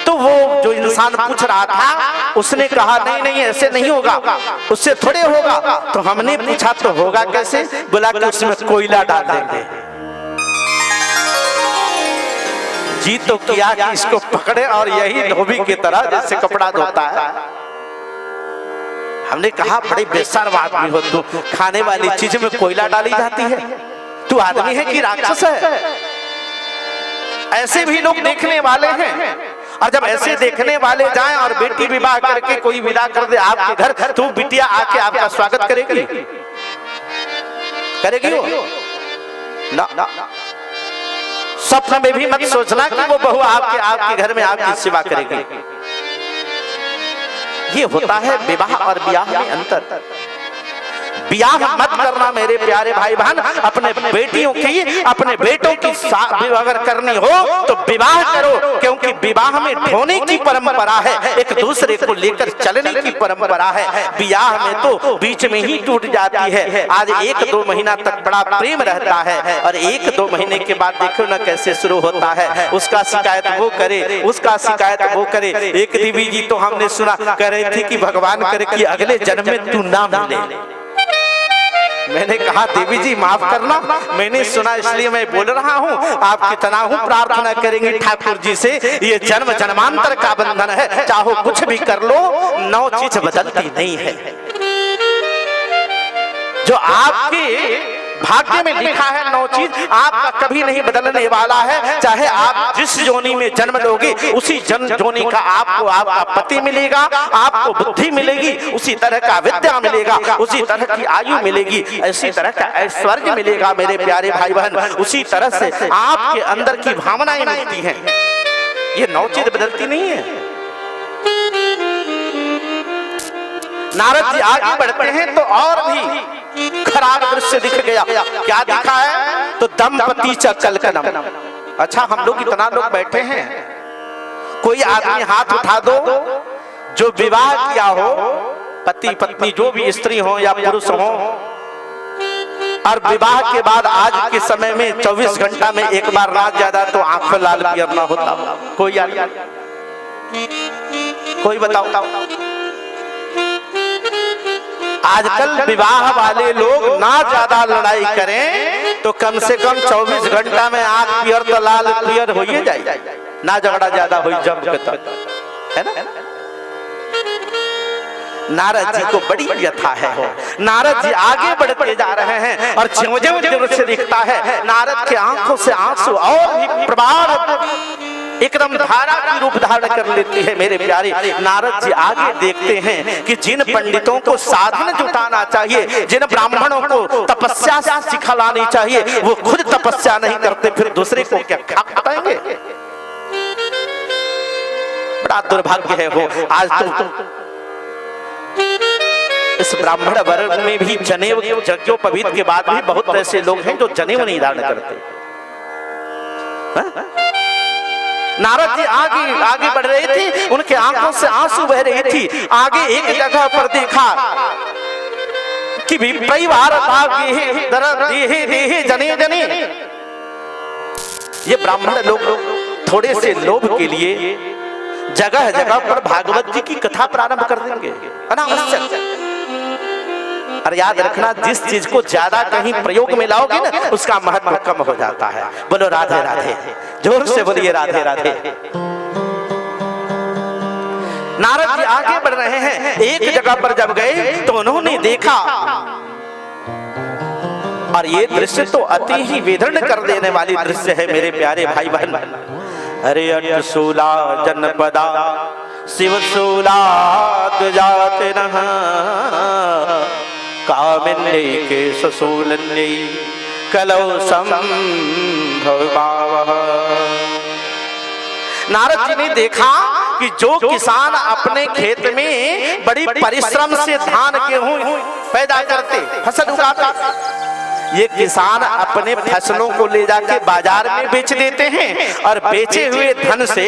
[SPEAKER 2] तो वो जो इंसान पूछ रहा था, उसने कहा नहीं नहीं ऐसे नहीं होगा, उससे थोड़े होगा। तो हमने पूछा तो होगा कैसे? बोला कि उसमें कोयला डाल देंगे। जी तो किया कि इसको पकड़े और यही धोबी की तरह जैसे कपड़ा धोता है। हमने कहा बड़े बेशर्म आदमी हो तू, खाने वाली चीज में कोयला डाली जाती है? तू आदमी है कि राक्षस है? ऐसे भी लोग देखने वाले हैं। और जब ऐसे देखने वाले जाएं और बेटी विवाह करके कोई विदा कर दे आपके घर, तो बिटिया आके आपका स्वागत करेगी? करेगी वो? ना। स्वप्न में भी मत सोचना कि वो बहू आपके घर में आपकी सेवा करेगी। ये होता है विवाह और ब्याह में अंतर। ब्याह मत करना मेरे प्यारे भाई बहन। अपने बेटियों की, अपने बेटों की अगर करनी हो तो विवाह करो, क्योंकि विवाह में ढोने की परंपरा है, एक दूसरे को लेकर चलने की परंपरा है। ब्याह में तो बीच में ही टूट जाती है। आज 1-2 महीना तक बड़ा प्रेम रहता है और 1-2 महीने के बाद देखो ना कैसे शुरू होता है। उसका शिकायत वो करे, उसका शिकायत वो करे। एक देवी जी तो हमने सुना कह रही थी कि भगवान करे कि अगले जन्म में तू ना मिले। मैंने कहा देवी जी माफ करना, मैंने सुना इसलिए मैं बोल रहा हूँ। आप कितना हूँ प्रार्थना करेंगे ठाकुर जी से, ये जन्म जन्मांतर का बंधन है। चाहो कुछ भी कर लो, 9 चीज बदलती नहीं है। जो आपके भाग्य में लिखा है 9 चीज आपका कभी नहीं बदलने वाला है। चाहे आप जिस जोनी में जन्म लोगे, उसी जोनी का आपको आपका पति मिलेगा, आपको बुद्धि मिलेगी, उसी तरह का विद्या मिलेगा, उसी तरह की आयु मिलेगी, इसी तरह का ऐश्वर्य मिलेगा मेरे प्यारे भाई बहन। उसी तरह से आपके अंदर की भावनाएं मिलती हैं। ये 9 चीज बदलती नहीं है। नारद जी आगे बढ़ते हैं तो और भी खराब दृश्य दिख गया। क्या दिखा है? तो दंपति च कलकनम। अच्छा, हम लोग इतना लोग बैठे हैं, कोई आदमी हाथ उठा दो जो विवाह किया हो, पति पत्नी जो भी स्त्री हो या पुरुष हो, और विवाह के बाद आज के समय में 24 घंटा में एक बार रात ज्यादा तो आंखों लाल पियर ना होता, कोई बताओ। आजकल विवाह वाले लोग ना ज्यादा लड़ाई करें तो कम से कम 24 घंटा में आंख पियर तो लाल पियर हो ही जाए, ना झगड़ा ज्यादा हो जम के तक, है ना। नारद जी को बड़ी व्यथा है। नारद जी आगे बढ़ते जा रहे हैं और ज्यों-ज्यों दृश्य दिखता है, नारद के आंखों से आंसू और भी प्रबाल एकदम धारा की रूप धारण कर लेती है। मेरे प्यारे, नारद जी आगे देखते हैं कि जिन पंडितों को साधन जुटाना चाहिए, जिन ब्राह्मणों को तपस्या सिखलानी चाहिए, वो खुद तपस्या नहीं करते, फिर दूसरे को क्या खा पाएंगे। बड़ा दुर्भाग्य है वो। आज तो इस ब्राह्मण वर्ग में भी जनेऊ यज्ञोपवीत के बाद भी बहुत ऐसे लोग हैं जो जनेऊ नहीं धारण करते। नारद जी आगे बढ़ रहे थे, उनके आंखों से आंसू बह रही थी। आगे एक जगह पर देखा कि परिवार जने जने, ये ब्राह्मण लोग थोड़े से लोभ के लिए जगह जगह पर भागवत जी की कथा प्रारंभ कर देंगे, अनावश्यक। और याद रखना, जिस चीज को ज्यादा कहीं प्रयोग में लाओगे ना, उसका महत्व कम हो जाता है। बोलो राधे राधे, जोर से बोलिए राधे राधे। नारद जी आगे बढ़ रहे हैं, एक जगह पर जब गए तो उन्होंने देखा, और ये दृश्य तो अति ही वेदन कर देने वाली दृश्य है मेरे प्यारे भाई बहन। अरे अटसूला जनपदा शिवसूला जाते न कामिन्यै के ससूलन्यै कलौ संभवावः। नारद जी ने देखा कि जो किसान अपने खेत में बड़ी परिश्रम से धान गेहूं पैदा करते, फसल उगाते, ये किसान अपने फसलों को ले जाके बाजार में बेच देते हैं और बेचे हुए धन से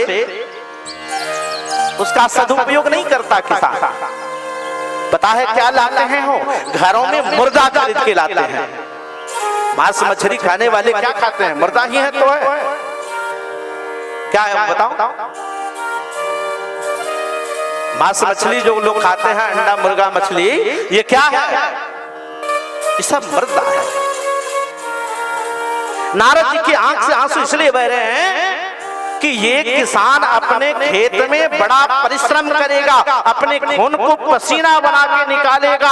[SPEAKER 2] उसका सदुपयोग नहीं करता किसान। पता है क्या लाते हैं हो? घरों में मुर्दा खरीद के लाते हैं। मांस मछली खाने वाले क्या खाते हैं? मुर्दा ही है तो है, क्या है बताओ। मांस मछली जो लोग खाते हैं, अंडा मुर्गा मछली, ये क्या है? ये सब मुर्दा है। नारद जी की आंख से आंसू इसलिए बह रहे हैं कि ये किसान अपने खेत में बड़ा परिश्रम करेगा, अपने खून को पसीना बना के निकालेगा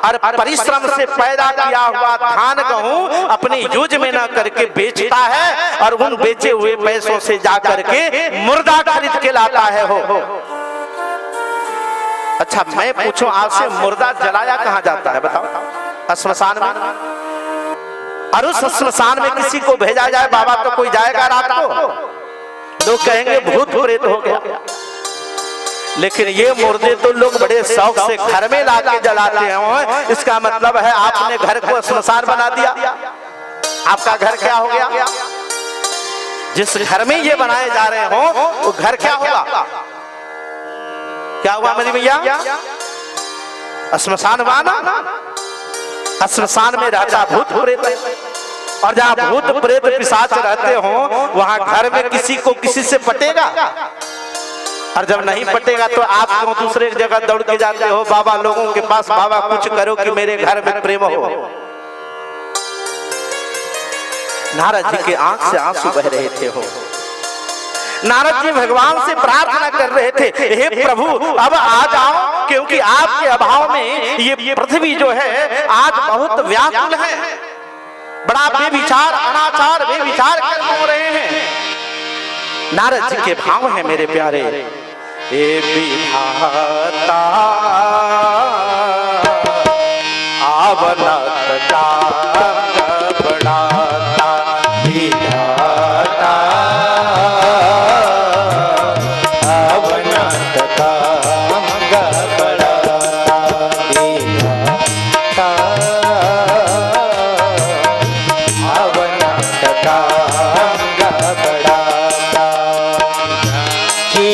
[SPEAKER 2] और परिश्रम से पैदा किया हुआ धान गेहूं अपने यूज में ना करके बेचता है, और उन बेचे हुए पैसों से जा करके मुर्दा खरीद के लाता है हो। अच्छा, मैं पूछूं आपसे, मुर्दा जलाया कहाँ जाता है बताओ? श्मशान में। और उस श्मशान में किसी को भेजा जाए, बाबा तो कोई जाएगा रात को? लोग कहेंगे भूत प्रेत हो गया। लेकिन ये मुर्दे तो लोग बड़े शौक से घर में लाके जलाते हैं। इसका मतलब है आपने घर को श्मशान बना दिया। आपका घर क्या हो गया? जिस घर में ये बनाए जा रहे हो वो घर क्या होगा? क्या हुआ मेरी भैया? श्मशान बना। श्मशान में रहता भूत प्रेत, और जहाँ भूत प्रेत पिशाच रहते हो वहां घर में किसी को किसी से पटेगा? और जब नहीं पटेगा तो आप क्यों दूसरे जगह दौड़ के जाते हो बाबा लोगों के पास, बाबा कुछ करो कि मेरे घर में प्रेम हो। नारद जी के आंख से आंसू बह रहे थे हो। नारद जी भगवान से प्रार्थना कर रहे थे, हे प्रभु अब आ जाओ, क्योंकि आपके अभाव में ये पृथ्वी जो है आज बहुत व्याकुल है। बड़ा बेविचार अनाचार बेविचार कर हो रहे हैं। नारद जी के भाव हैं मेरे प्यारे। हे विधाता आवनता बढ़ाता, विधाता आवनता बढ़ाता, विधाता आवनता बढ़ाता, कि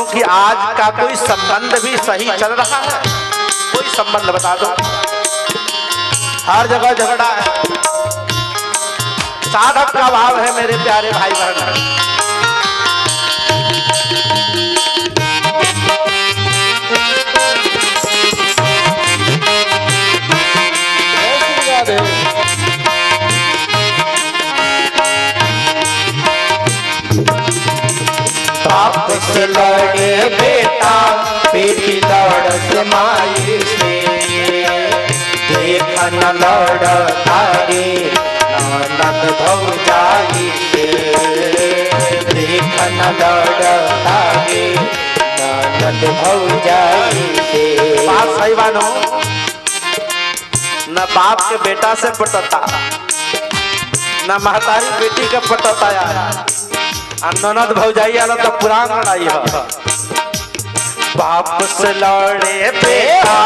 [SPEAKER 2] कि आज का कोई संबंध भी सही चल रहा है? कोई संबंध बता दो। हर जगह झगड़ा है। साधक का भाव है मेरे प्यारे भाई बहन।
[SPEAKER 1] बाप से लड़े बेटा, बेटी लड़ माई से, देख न लड़ तारे ननद भौजाई से, देख न लड़ तारे ननद भौजाई से।
[SPEAKER 2] बात सही बानो। न बाप के बेटा से पटता, न महतारी बेटी का पटता यार। ननद भौजाई वाला तो पुराण लड़ाई है।
[SPEAKER 1] बाप से लड़े बेटा,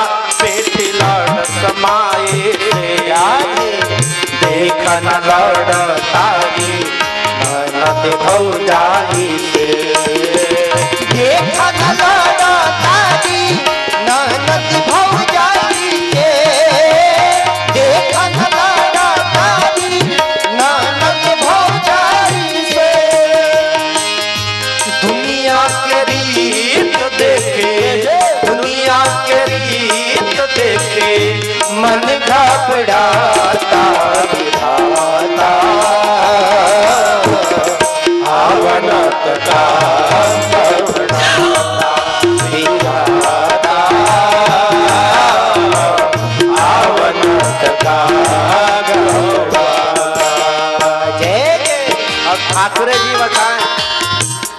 [SPEAKER 1] बेटी लड़ समाए से, देख न लड़ तारी ननद भौजाई से, देख न लड़ तारी ननद भौजाई से, देख न लड़ तारी ननद भौजाई से। दुनिया के रीत देखे, दुनिया के रीत देखे मन घबराता विधाता, आवनत का विधाता, आवनत का
[SPEAKER 2] अब ठाकुरे जी बताएं,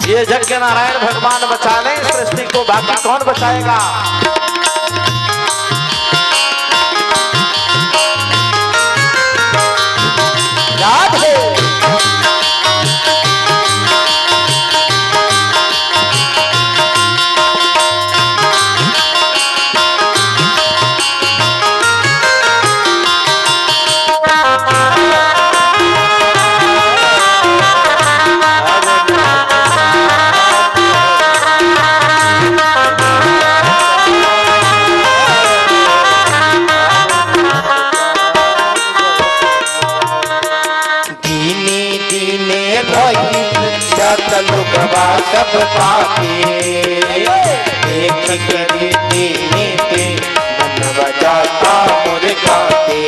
[SPEAKER 2] ये यज्ञ नारायण भगवान बचा लें सृष्टि को, बाकी कौन बचाएगा?
[SPEAKER 1] याद है लोगवा सब पाके, देख के रीति नीति मनवा जाता मोर गाते,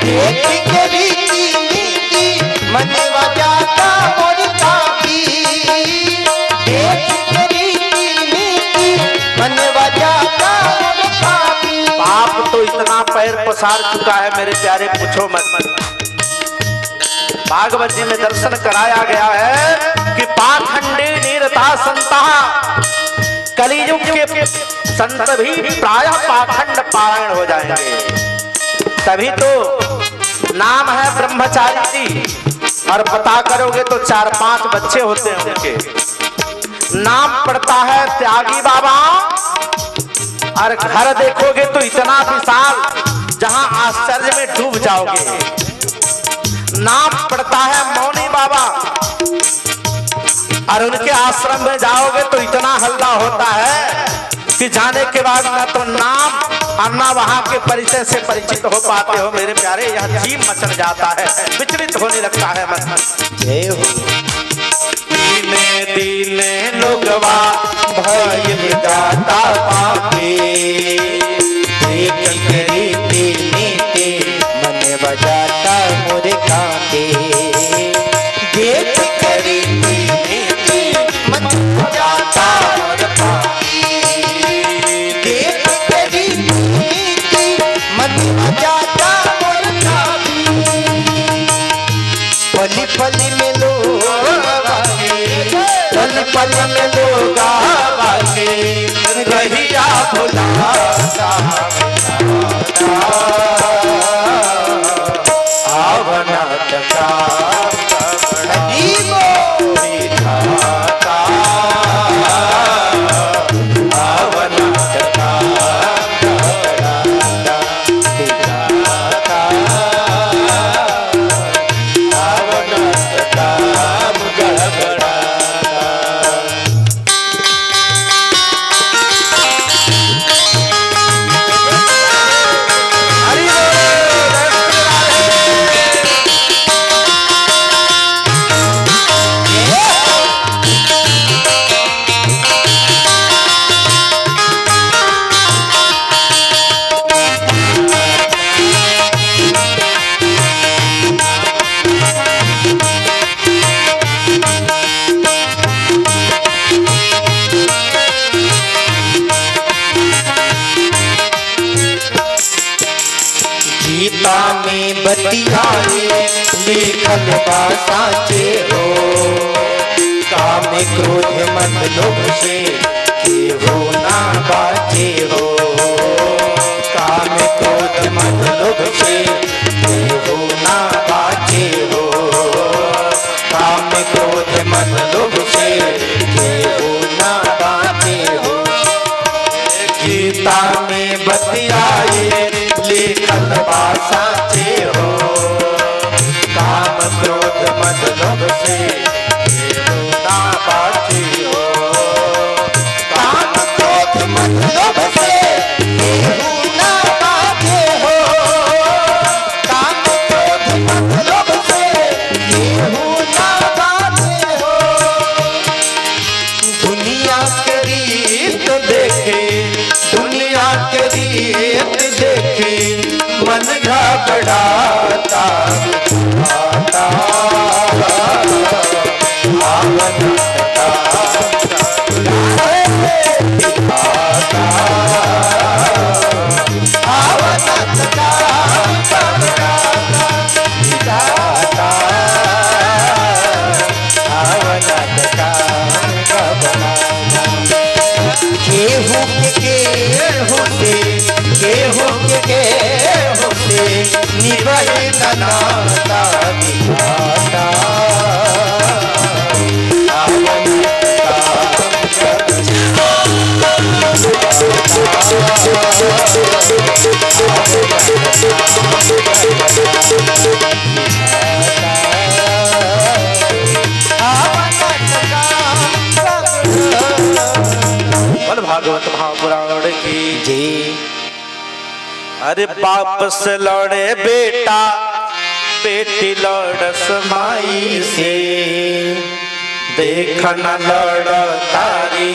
[SPEAKER 1] देख के रीति नीति मनवा जाता मोर गाती, देख के रीति नीति मनवा जाता मोर गाती।
[SPEAKER 2] बाप तो इतना पैर पसार चुका है मेरे प्यारे, पूछो मत। भागवत जी में दर्शन कराया गया है कि पाखंडे निरता संता, कलियुग के संत भी प्रायः पाखंड पारायण हो जाएंगे। तभी तो नाम है ब्रह्मचारी जी, और पता करोगे तो 4-5 बच्चे होते हैं उनके। नाम पड़ता है त्यागी बाबा, और घर देखोगे तो इतना विशाल जहां आश्चर्य में डूब जाओगे। नाम पड़ता है मौनी बाबा, और उनके आश्रम में जाओगे तो इतना हल्ला होता है कि जाने के बाद ना तो नाम और ना वहां के परिचय से परिचित हो पाते हो मेरे प्यारे। यह जीव मचल जाता है, विचलित होने लगता है मन।
[SPEAKER 1] जय हो।
[SPEAKER 2] दीने दीने लोगवा
[SPEAKER 1] भय जाता पापे, देख के रीति नीति मन बजाता मोर कांटे, देख के रीति नीति मन बजाता मोर कांटे, देख के रीति नीति मन बजाता मोर कांटे। पली पली में लोग आवागे, पली पली में लोग आवागे, रहिया भुलाता आवनत का हदीबो विधाता, आवनत का विधाता, आवनत का गड़गड़ाता। गीता में बतियाए लिखल बा साचे हो। काम क्रोध मद लोभ से केहू ना बाचे हो। काम क्रोध मद लोभ से केहू ना बाचे हो। काम क्रोध मद लोभ से केहू ना बाचे हो। गीता में बतियाए लिखल बा साचे हो। काम क्रोध मद लोभ से केहू ना बाचे हो। काम क्रोध मद लोभ से केहू ना बाचे हो। काम क्रोध मद लोभ से केहू ना बाचे हो। दुनिया के रीत देखे, दुनिया के रीत देखे मन घबराता आता निभाए नाता दिखाता।
[SPEAKER 2] भागवत महापुराण की
[SPEAKER 1] जी।
[SPEAKER 2] अरे बाप से लड़े बेटा, बेटी लड़स माई से। देख न लड़ तारी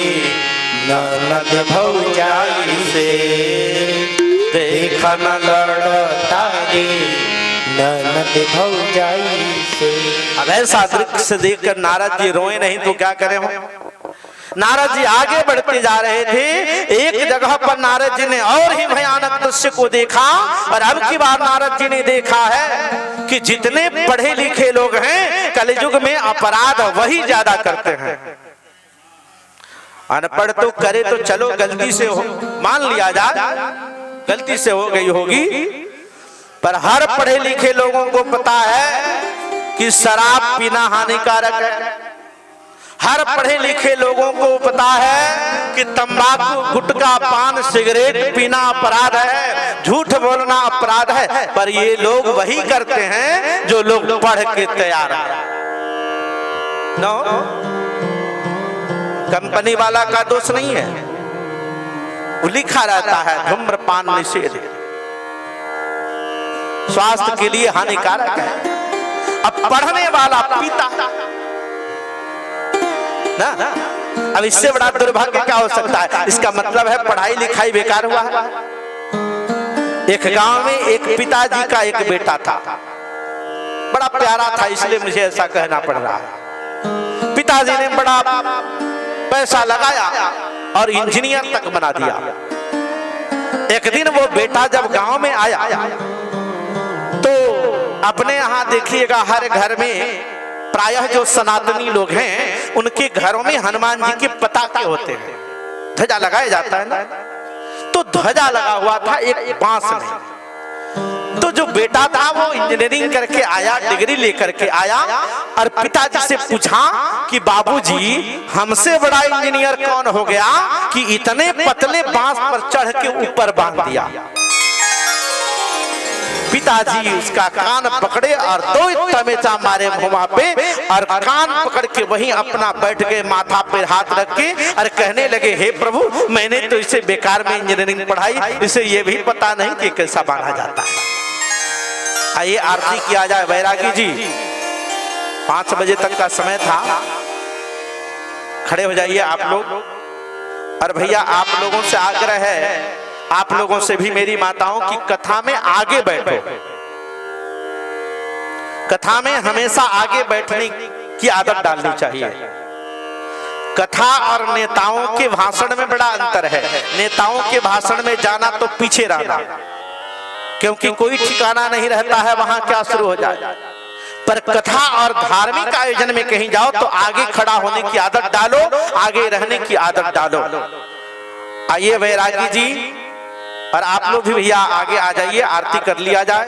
[SPEAKER 2] ननद भौजाई से। देख न लड़ तारी
[SPEAKER 1] ननद भौजाई से।
[SPEAKER 2] अब ऐसा दृश्य देखकर नारद जी रोए नहीं तो क्या करें हम। नारद जी आगे बढ़ते जा रहे थे। एक जगह पर नारद जी ने और ही भयानक दृश्य को देखा। और अब की बार नारद जी ने देखा है कि जितने पढ़े लिखे लोग हैं कलयुग में अपराध वही ज्यादा करते हैं। अनपढ़ तो करे तो चलो गलती से हो, मान लिया जाए गलती से हो गई होगी, पर हर पढ़े लिखे लोगों को पता है कि शराब पीना हानिकारक है। हर पढ़े लिखे लोगों को पता है कि तंबाकू, गुटखा, पान, सिगरेट पीना अपराध है, झूठ बोलना अपराध है। पर ये लोग वही करते हैं जो लोग पढ़ के तैयार हैं। नो, कंपनी वाला का दोष नहीं है, वो लिखा रहता है धूम्रपान निषेध, स्वास्थ्य के लिए हानिकारक है। अब पढ़ने वाला पीता ना, अब इससे बड़ा दुर्भाग्य क्या हो सकता है। इसका मतलब है पढ़ाई लिखाई बेकार हुआ है। एक गांव में एक पिताजी का एक बेटा था, बड़ा प्यारा था, इसलिए मुझे ऐसा कहना पड़ रहा है। पिताजी ने बड़ा पैसा लगाया और इंजीनियर तक बना दिया। एक दिन वो बेटा जब गांव में आया तो अपने यहाँ देखिएगा हर घर में प्रायः जो सनातनी लोग हैं उनके घरों में हनुमान जी के पताके होते हैं, ध्वजा लगाया जाता है ना। तो ध्वजा लगा हुआ था एक बांस में। तो जो बेटा था वो इंजीनियरिंग करके आया, डिग्री लेकर के आया और पिताजी से पूछा कि बाबूजी हमसे बड़ा इंजीनियर कौन हो गया कि इतने पतले बांस पर चढ़ के ऊपर बांध दिया। पिताजी उसका कान पकड़े और दो तमेचा मारे मुंह पे और कान पकड़ के वहीं अपना बैठ गए, माथा पे हाथ रख के और कहने लगे, हे प्रभु मैंने तो इसे बेकार में इंजीनियरिंग पढ़ाई, इसे ये भी पता नहीं कि कैसा बांधा जाता है। आइए आरती किया जाए। बैरागी जी 5 बजे तक का समय था, खड़े हो जाइए आप लोग। और भैया आप लोगों से आग्रह है, आप लोगों से भी मेरी माताओं की कथा में आगे बैठो। कथा में हमेशा आगे बैठने की आदत डालनी चाहिए। कथा और नेताओं के भाषण में बड़ा अंतर है। नेताओं के भाषण में जाना तो पीछे रहना, क्योंकि कोई ठिकाना नहीं रहता है वहां क्या शुरू हो जाए। पर कथा और धार्मिक आयोजन में कहीं जाओ तो आगे खड़ा होने की आदत डालो, आगे रहने की आदत डालो। आइए वैरागी जी और आप लोग भी भैया आगे आ जाइए, आरती कर लिया जाए।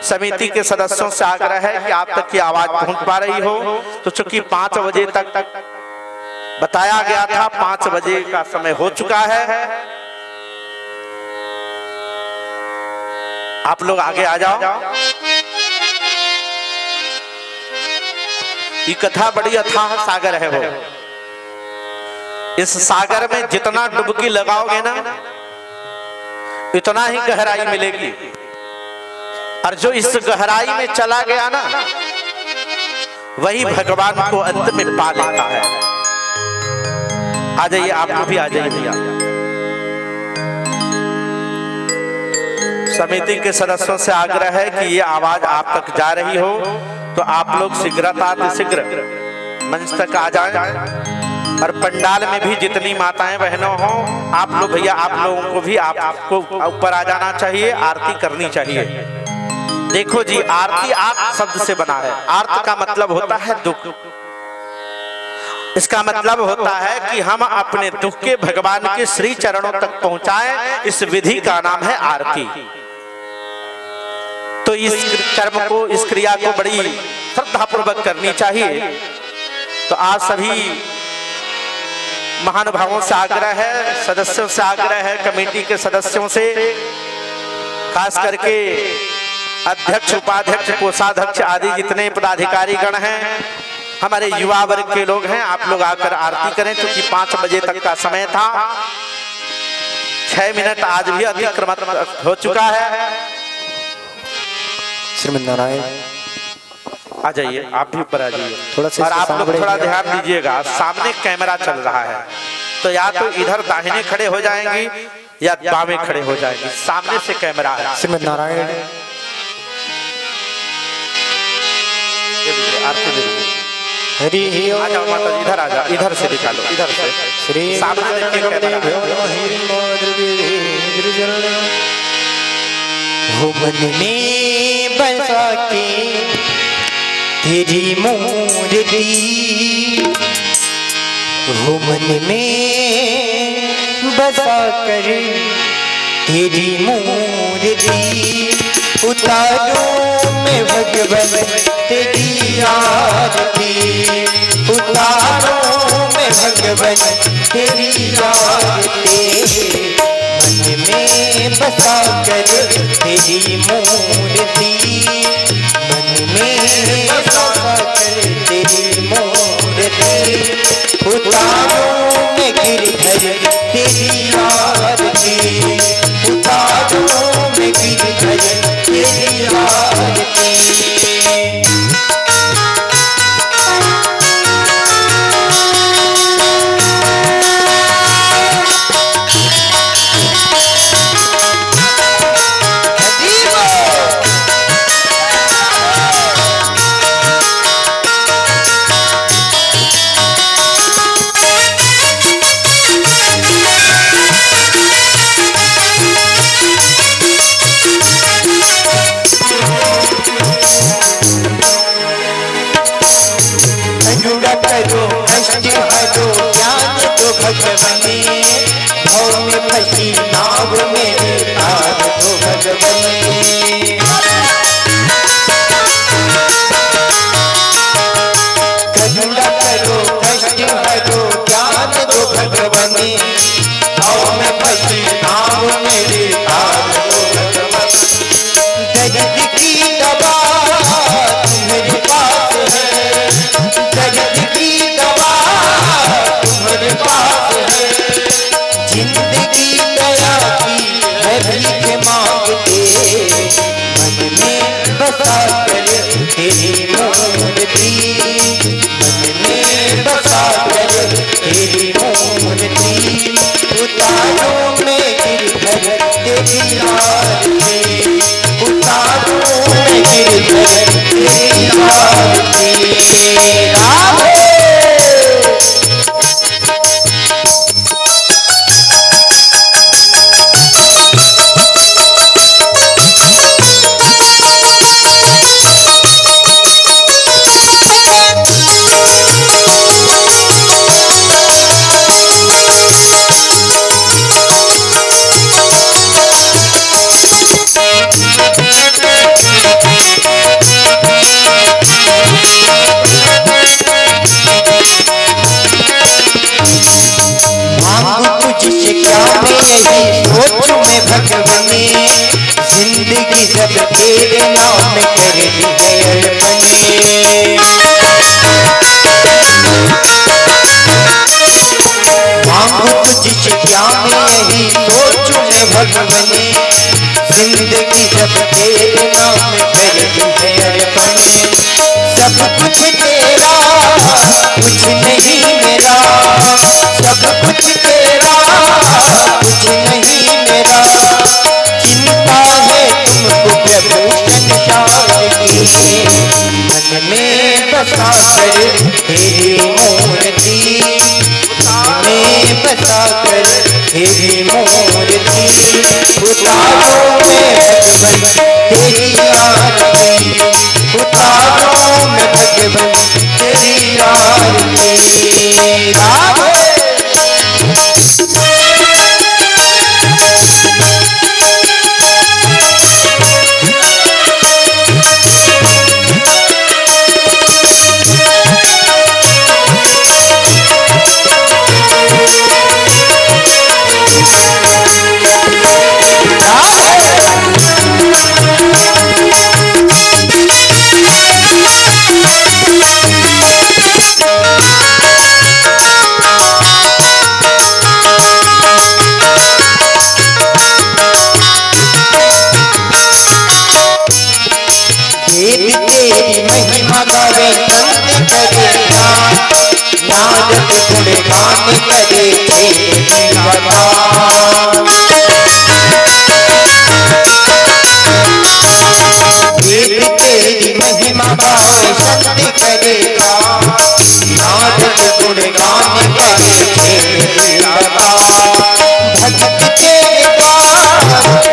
[SPEAKER 2] समिति के सदस्यों से आग्रह है कि आप तक की आवाज पहुंच पा रही हो तो चूंकि 5 बजे तक बताया गया था, 5 बजे का समय हो चुका है। आप लोग आगे आ जाओ। ये कथा बड़ी अथाह सागर है। वो इस सागर में जितना डुबकी लगाओगे ना इतना ही गहराई मिलेगी, और जो इस गहराई में चला गया ना वही भगवान को अंत में पा लेता है। आ जाइए, आप लोग भी आ जाइए भैया। समिति के सदस्यों से आग्रह है कि ये आवाज आप तक जा रही हो तो आप लोग शीघ्र मंच तक आ जाएं, और पंडाल में भी जितनी माताएं बहनों हो आप लोग भैया, आप लोगों को भी आपको ऊपर आ जाना चाहिए, आरती करनी चाहिए। देखो जी, आरती आर्त शब्द से बना है। आर्त का मतलब होता है दुख। इसका मतलब होता है कि हम अपने दुख के भगवान के श्री चरणों तक पहुंचाएं। इस विधि का नाम है आरती। तो इस कर्म को, इस क्रिया को बड़ी श्रद्धापूर्वक करनी चाहिए। तो आज सभी महानुभावों से आग्रह है, सदस्यों से आग्रह है, कमेटी के सदस्यों से, खास करके अध्यक्ष, उपाध्यक्ष, कोषाध्यक्ष आदि जितने पदाधिकारी गण हैं, हमारे युवा वर्ग के लोग हैं, आप लोग आकर आरती करें। क्योंकि 5 बजे तक का समय था, 6 मिनट आज भी अतिक्रमण हो चुका है।
[SPEAKER 1] श्रीमन नारायण,
[SPEAKER 2] आ जाइए, आप भी ऊपर आ जाइए
[SPEAKER 1] थोड़ा सा।
[SPEAKER 2] और आप लोग थोड़ा ध्यान दीजिएगा, सामने कैमरा चल रहा है तो या तो इधर दाहिने खड़े हो जाएंगी या बामें खड़े हो जाएंगी, सामने से कैमरा है।
[SPEAKER 1] श्रीमन नारायण,
[SPEAKER 2] आरती दे दीजिए।
[SPEAKER 1] हरि
[SPEAKER 2] आ जाओ माता जी, इधर आ जाओ, इधर से निकालो, इधर से।
[SPEAKER 1] श्री
[SPEAKER 2] सामने देखिए कैमरा।
[SPEAKER 1] हो मन में बसा के तेरी मूर्ति, हो मन में बसा कर तेरी मूर्ति, उतारो मैं भगवन तेरी आरती, उतारो मैं भगवन तेरी आरती, मन में बसा कर तेरी मूर्ति, मन में बसा कर तेरी मूर्ति, उतारो मैं गिरधर तेरी आरती, उतारो मैं गिरधर तेरी आरती। जिंदगी दया की है भीख मांगते जिंदगी सब तेरे नाम कर दी है अर्पण। मांगो तुझसे क्या मैं यही सोचूं मैं भगवान, जिंदगी सब तेरे नाम कर दी है अर्पण। सब कुछ तेरा कुछ नहीं मेरा, सब कुछ तेरा कुछ नहीं मेरा। चिंता है तुमको प्रभु संसार की, मन में बसा कर तेरी मूर्ति, में बसा कर तेरी मूर्ति। उतारो में भगवन तेरी आरती, उतारो में भगवन तेरी आरती। राधे तेरी महिमा गावे संत करे नारद गुणगान करे तेरी महिमा गावे संत करे नारद गुणगान करे भक्त तेरे पास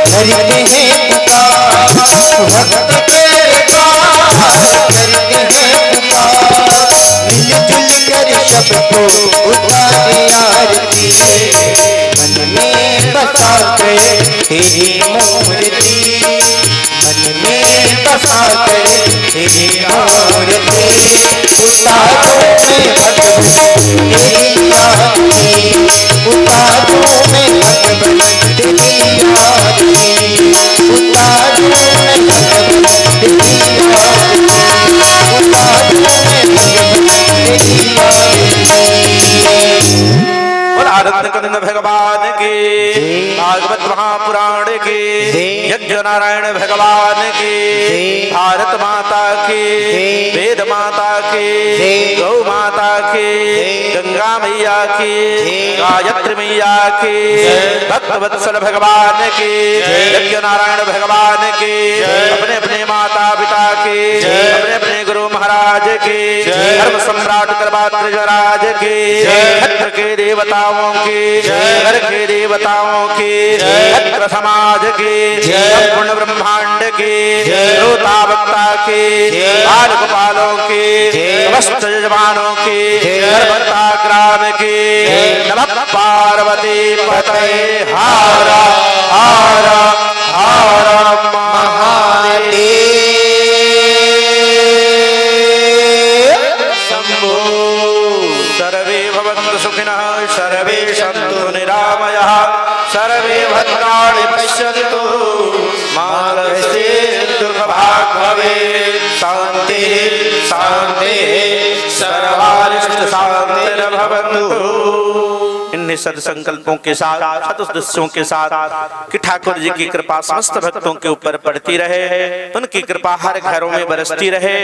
[SPEAKER 1] धरते हैं पुकार, भक्त तेरे पास करते हैं पुकार। मिलजुल कर सबको उतारे आरती, मन में बसा कर तेरी मूर्ति, मन में बसा कर तेरी मूर्ति। उतारो में भगवन तेरी आरती, उतारो में भगवन तेरी आरती, उतारो में भगवन तेरी आरती, उतारो में भगवन तेरी आरती।
[SPEAKER 2] और आनंद कंद भगवान के, भागवत महापुराण के, यज्ञ नारायण भगवान के, भारत माता के, वेद माता के, गौ माता के, गंगा मैया के, गायत्री मैया के, भक्त वत्सल भगवान के, यज्ञ नारायण भगवान के, अपने अपने माता पिता के, अपने अपने गुरु महाराज के, धर्म सम्राट कृपात्रिजराज के, छत्र के देवताओं के, घर के देवताओं के, छत्र समाज के, संपूर्ण ब्रह्मांड के, श्रोता वक्ता के, बाल गोपालों के, समस्त यजमानों के, गर्भता ग्राम के, नमः पार्वती पतये हर हर हर महादेव शंभो। सर्वे भवन्तु सुखिनः, सर्वे सन्तु निरामयाः, सर्वे भद्राणि पश्यन्तु मा कश्चित् दुःखभाग् भवेत्। शान्तिः शान्तिः सर्वारिष्ट शान्तिर्भवन्तु। इन सदसंकल्पों के साथ, सदुद्देश्यों के साथ कि ठाकुर जी की कृपा समस्त भक्तों के ऊपर पड़ती रहे, उनकी कृपा हर घरों में बरसती रहे।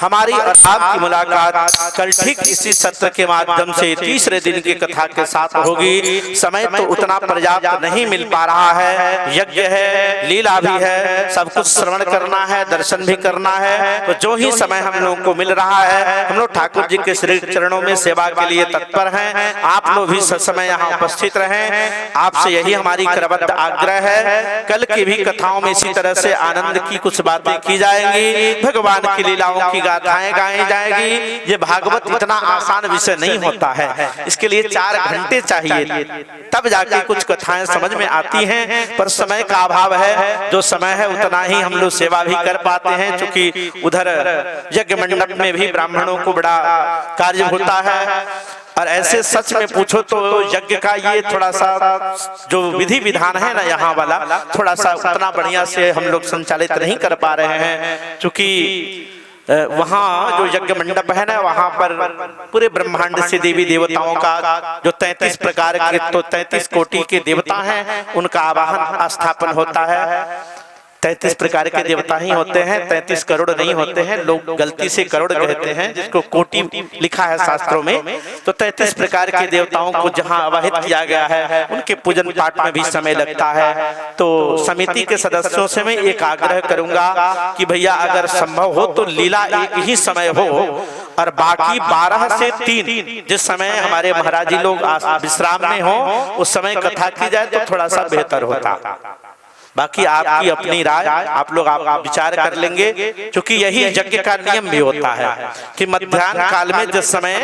[SPEAKER 2] हमारी और आपकी मुलाकात कल ठीक इसी सत्र के माध्यम से तीसरे दिन की कथा के साथ होगी। समय तो उतना पर्याप्त नहीं मिल पा रहा है, यज्ञ है, लीला भी है, सब कुछ श्रवण करना है, दर्शन भी करना है। तो जो ही समय हम लोगों को मिल रहा है, हम लोग ठाकुर जी के श्री चरणों में सेवा के लिए तत्पर हैं। आप लोग भी समय यहाँ उपस्थित रहें, आपसे यही हमारी करबद्ध आग्रह है। कल की भी कथाओं में इसी तरह से आनंद की कुछ बातें की जाएंगी, भगवान की लीलाओं की गाथाएं गाई जाएगी। ये भागवत इतना आसान विषय नहीं होता है, इसके लिए 4 घंटे चाहिए, तब जाके कुछ कथाएं समझ में आती हैं। पर समय का अभाव है, जो समय है उतना ही हम लोग सेवा भी कर पाते हैं, क्योंकि उधर यज्ञ मंडप में भी ब्राह्मणों को बड़ा कार्य होता है। और ऐसे सच में पूछो तो यज्ञ का ये थोड़ा सा जो विधि विधान है ना यहाँ वाला, थोड़ा सा उतना बढ़िया से हम लोग संचालित नहीं कर पा रहे हैं, क्योंकि वहाँ जो यज्ञ मंडप है ना, वहाँ पर पूरे ब्रह्मांड से देवी देवताओं का जो 33 प्रकार के, तो 33 कोटि के देवता हैं, उनका आवाहन स्थापन होता है। 33 प्रकार के देवता ही होते हैं, 33 करोड़ नहीं होते हैं। लोग गलती से करोड़ कहते हैं, जिसको कोटि लिखा है शास्त्रों में। तो 33 प्रकार के देवताओं को जहां आवाहित किया गया है, उनके पूजन पाठ में भी समय लगता है। तो समिति के सदस्यों से मैं एक आग्रह करूंगा कि भैया अगर संभव हो तो लीला एक ही समय हो, और बाकी 12 से 3 जिस समय हमारे महाराज जी लोग विश्राम में हो, उस समय कथा की जाए तो थोड़ा सा बेहतर होता। बाकी आपकी अपनी राय, आप लोग आप विचार कर लेंगे, क्योंकि यही यज्ञ का नियम भी होता है कि मध्याह्न काल में जिस समय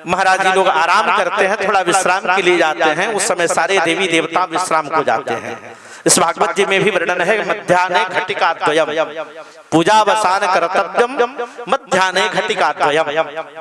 [SPEAKER 2] महाराज जी लोग आराम करते हैं, थोड़ा विश्राम के लिए जाते हैं, उस समय सारे देवी देवता विश्राम को जाते हैं। इस भागवत जी में भी वर्णन है, मध्याह्ने घटिकाद्वयम् पूजावसान कर्तव्यम मध्याह्ने घटिकाद्वयम्।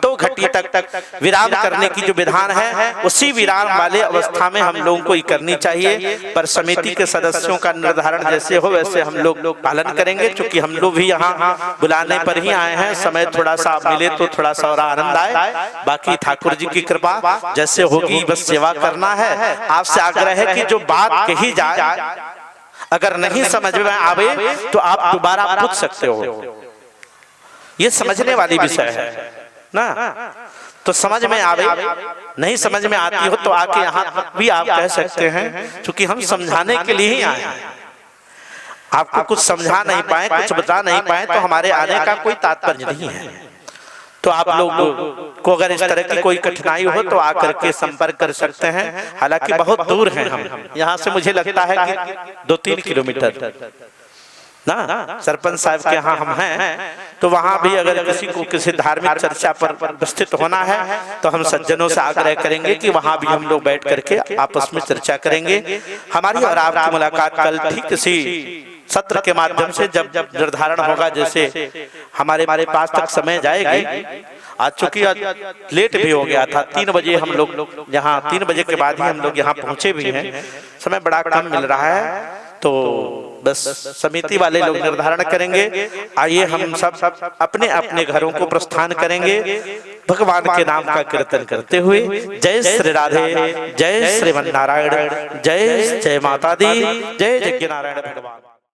[SPEAKER 2] 2 घटी तक विराम करने की जो विधान है, उसी विराम वाले अवस्था में हम लोगों को करनी चाहिए। पर समिति के सदस्यों का निर्धारण जैसे हो वैसे हम लोग पालन करेंगे, क्योंकि हम लोग भी यहाँ बुलाने पर ही आए हैं। समय थोड़ा सा मिले तो थोड़ा सा और आनंद आए। बाकी ठाकुर जी की कृपा जैसे होगी बस सेवा करना है। आपसे आग्रह है कि जो बात कही जाए, अगर नहीं समझ में आवे तो आप दोबारा पूछ सकते हो, ये समझने वाली विषय है ना। तो समझ में आवे, नहीं समझ में आती हो तो आके यहाँ भी आप कह सकते हैं, क्योंकि हम समझाने के लिए ही आए हैं। आपको कुछ समझा नहीं पाए, कुछ बता नहीं पाए, तो हमारे आने का कोई तात्पर्य नहीं है। तो आप लोग को अगर इस तरह की कोई कठिनाई हो तो आकर के संपर्क कर सकते हैं। हालांकि बहुत दूर हैं हम, यहाँ से मुझे लगता है कि 2-3 किलोमीटर ना सरपंच साहब के यहाँ हम हैं। तो वहाँ भी अगर किसी को किसी धार्मिक चर्चा पर उपस्थित होना है तो हम सज्जनों से आग्रह करेंगे कि वहाँ भी हम लोग बैठ करके आपस में चर्चा करेंगे। हमारी और आपकी मुलाकात कल ठीक इसी सत्र के माध्यम से जब निर्धारण होगा, जैसे हमारे पास तक समय जाएगी। आज चूंकि लेट भी हो गया था, 3 बजे हम लोग यहाँ, 3 बजे के बाद ही हम लोग यहाँ पहुंचे भी हैं। समय बड़ा कम मिल रहा है, तो बस समिति वाले लोग निर्धारण करेंगे। आइए हम सब अपने अपने घरों को प्रस्थान करेंगे, भगवान के नाम का कीर्तन करते हुए। जय श्री राधे, जय श्रीमन नारायण, जय जय माता दी, जय यज्ञ नारायण भगवान।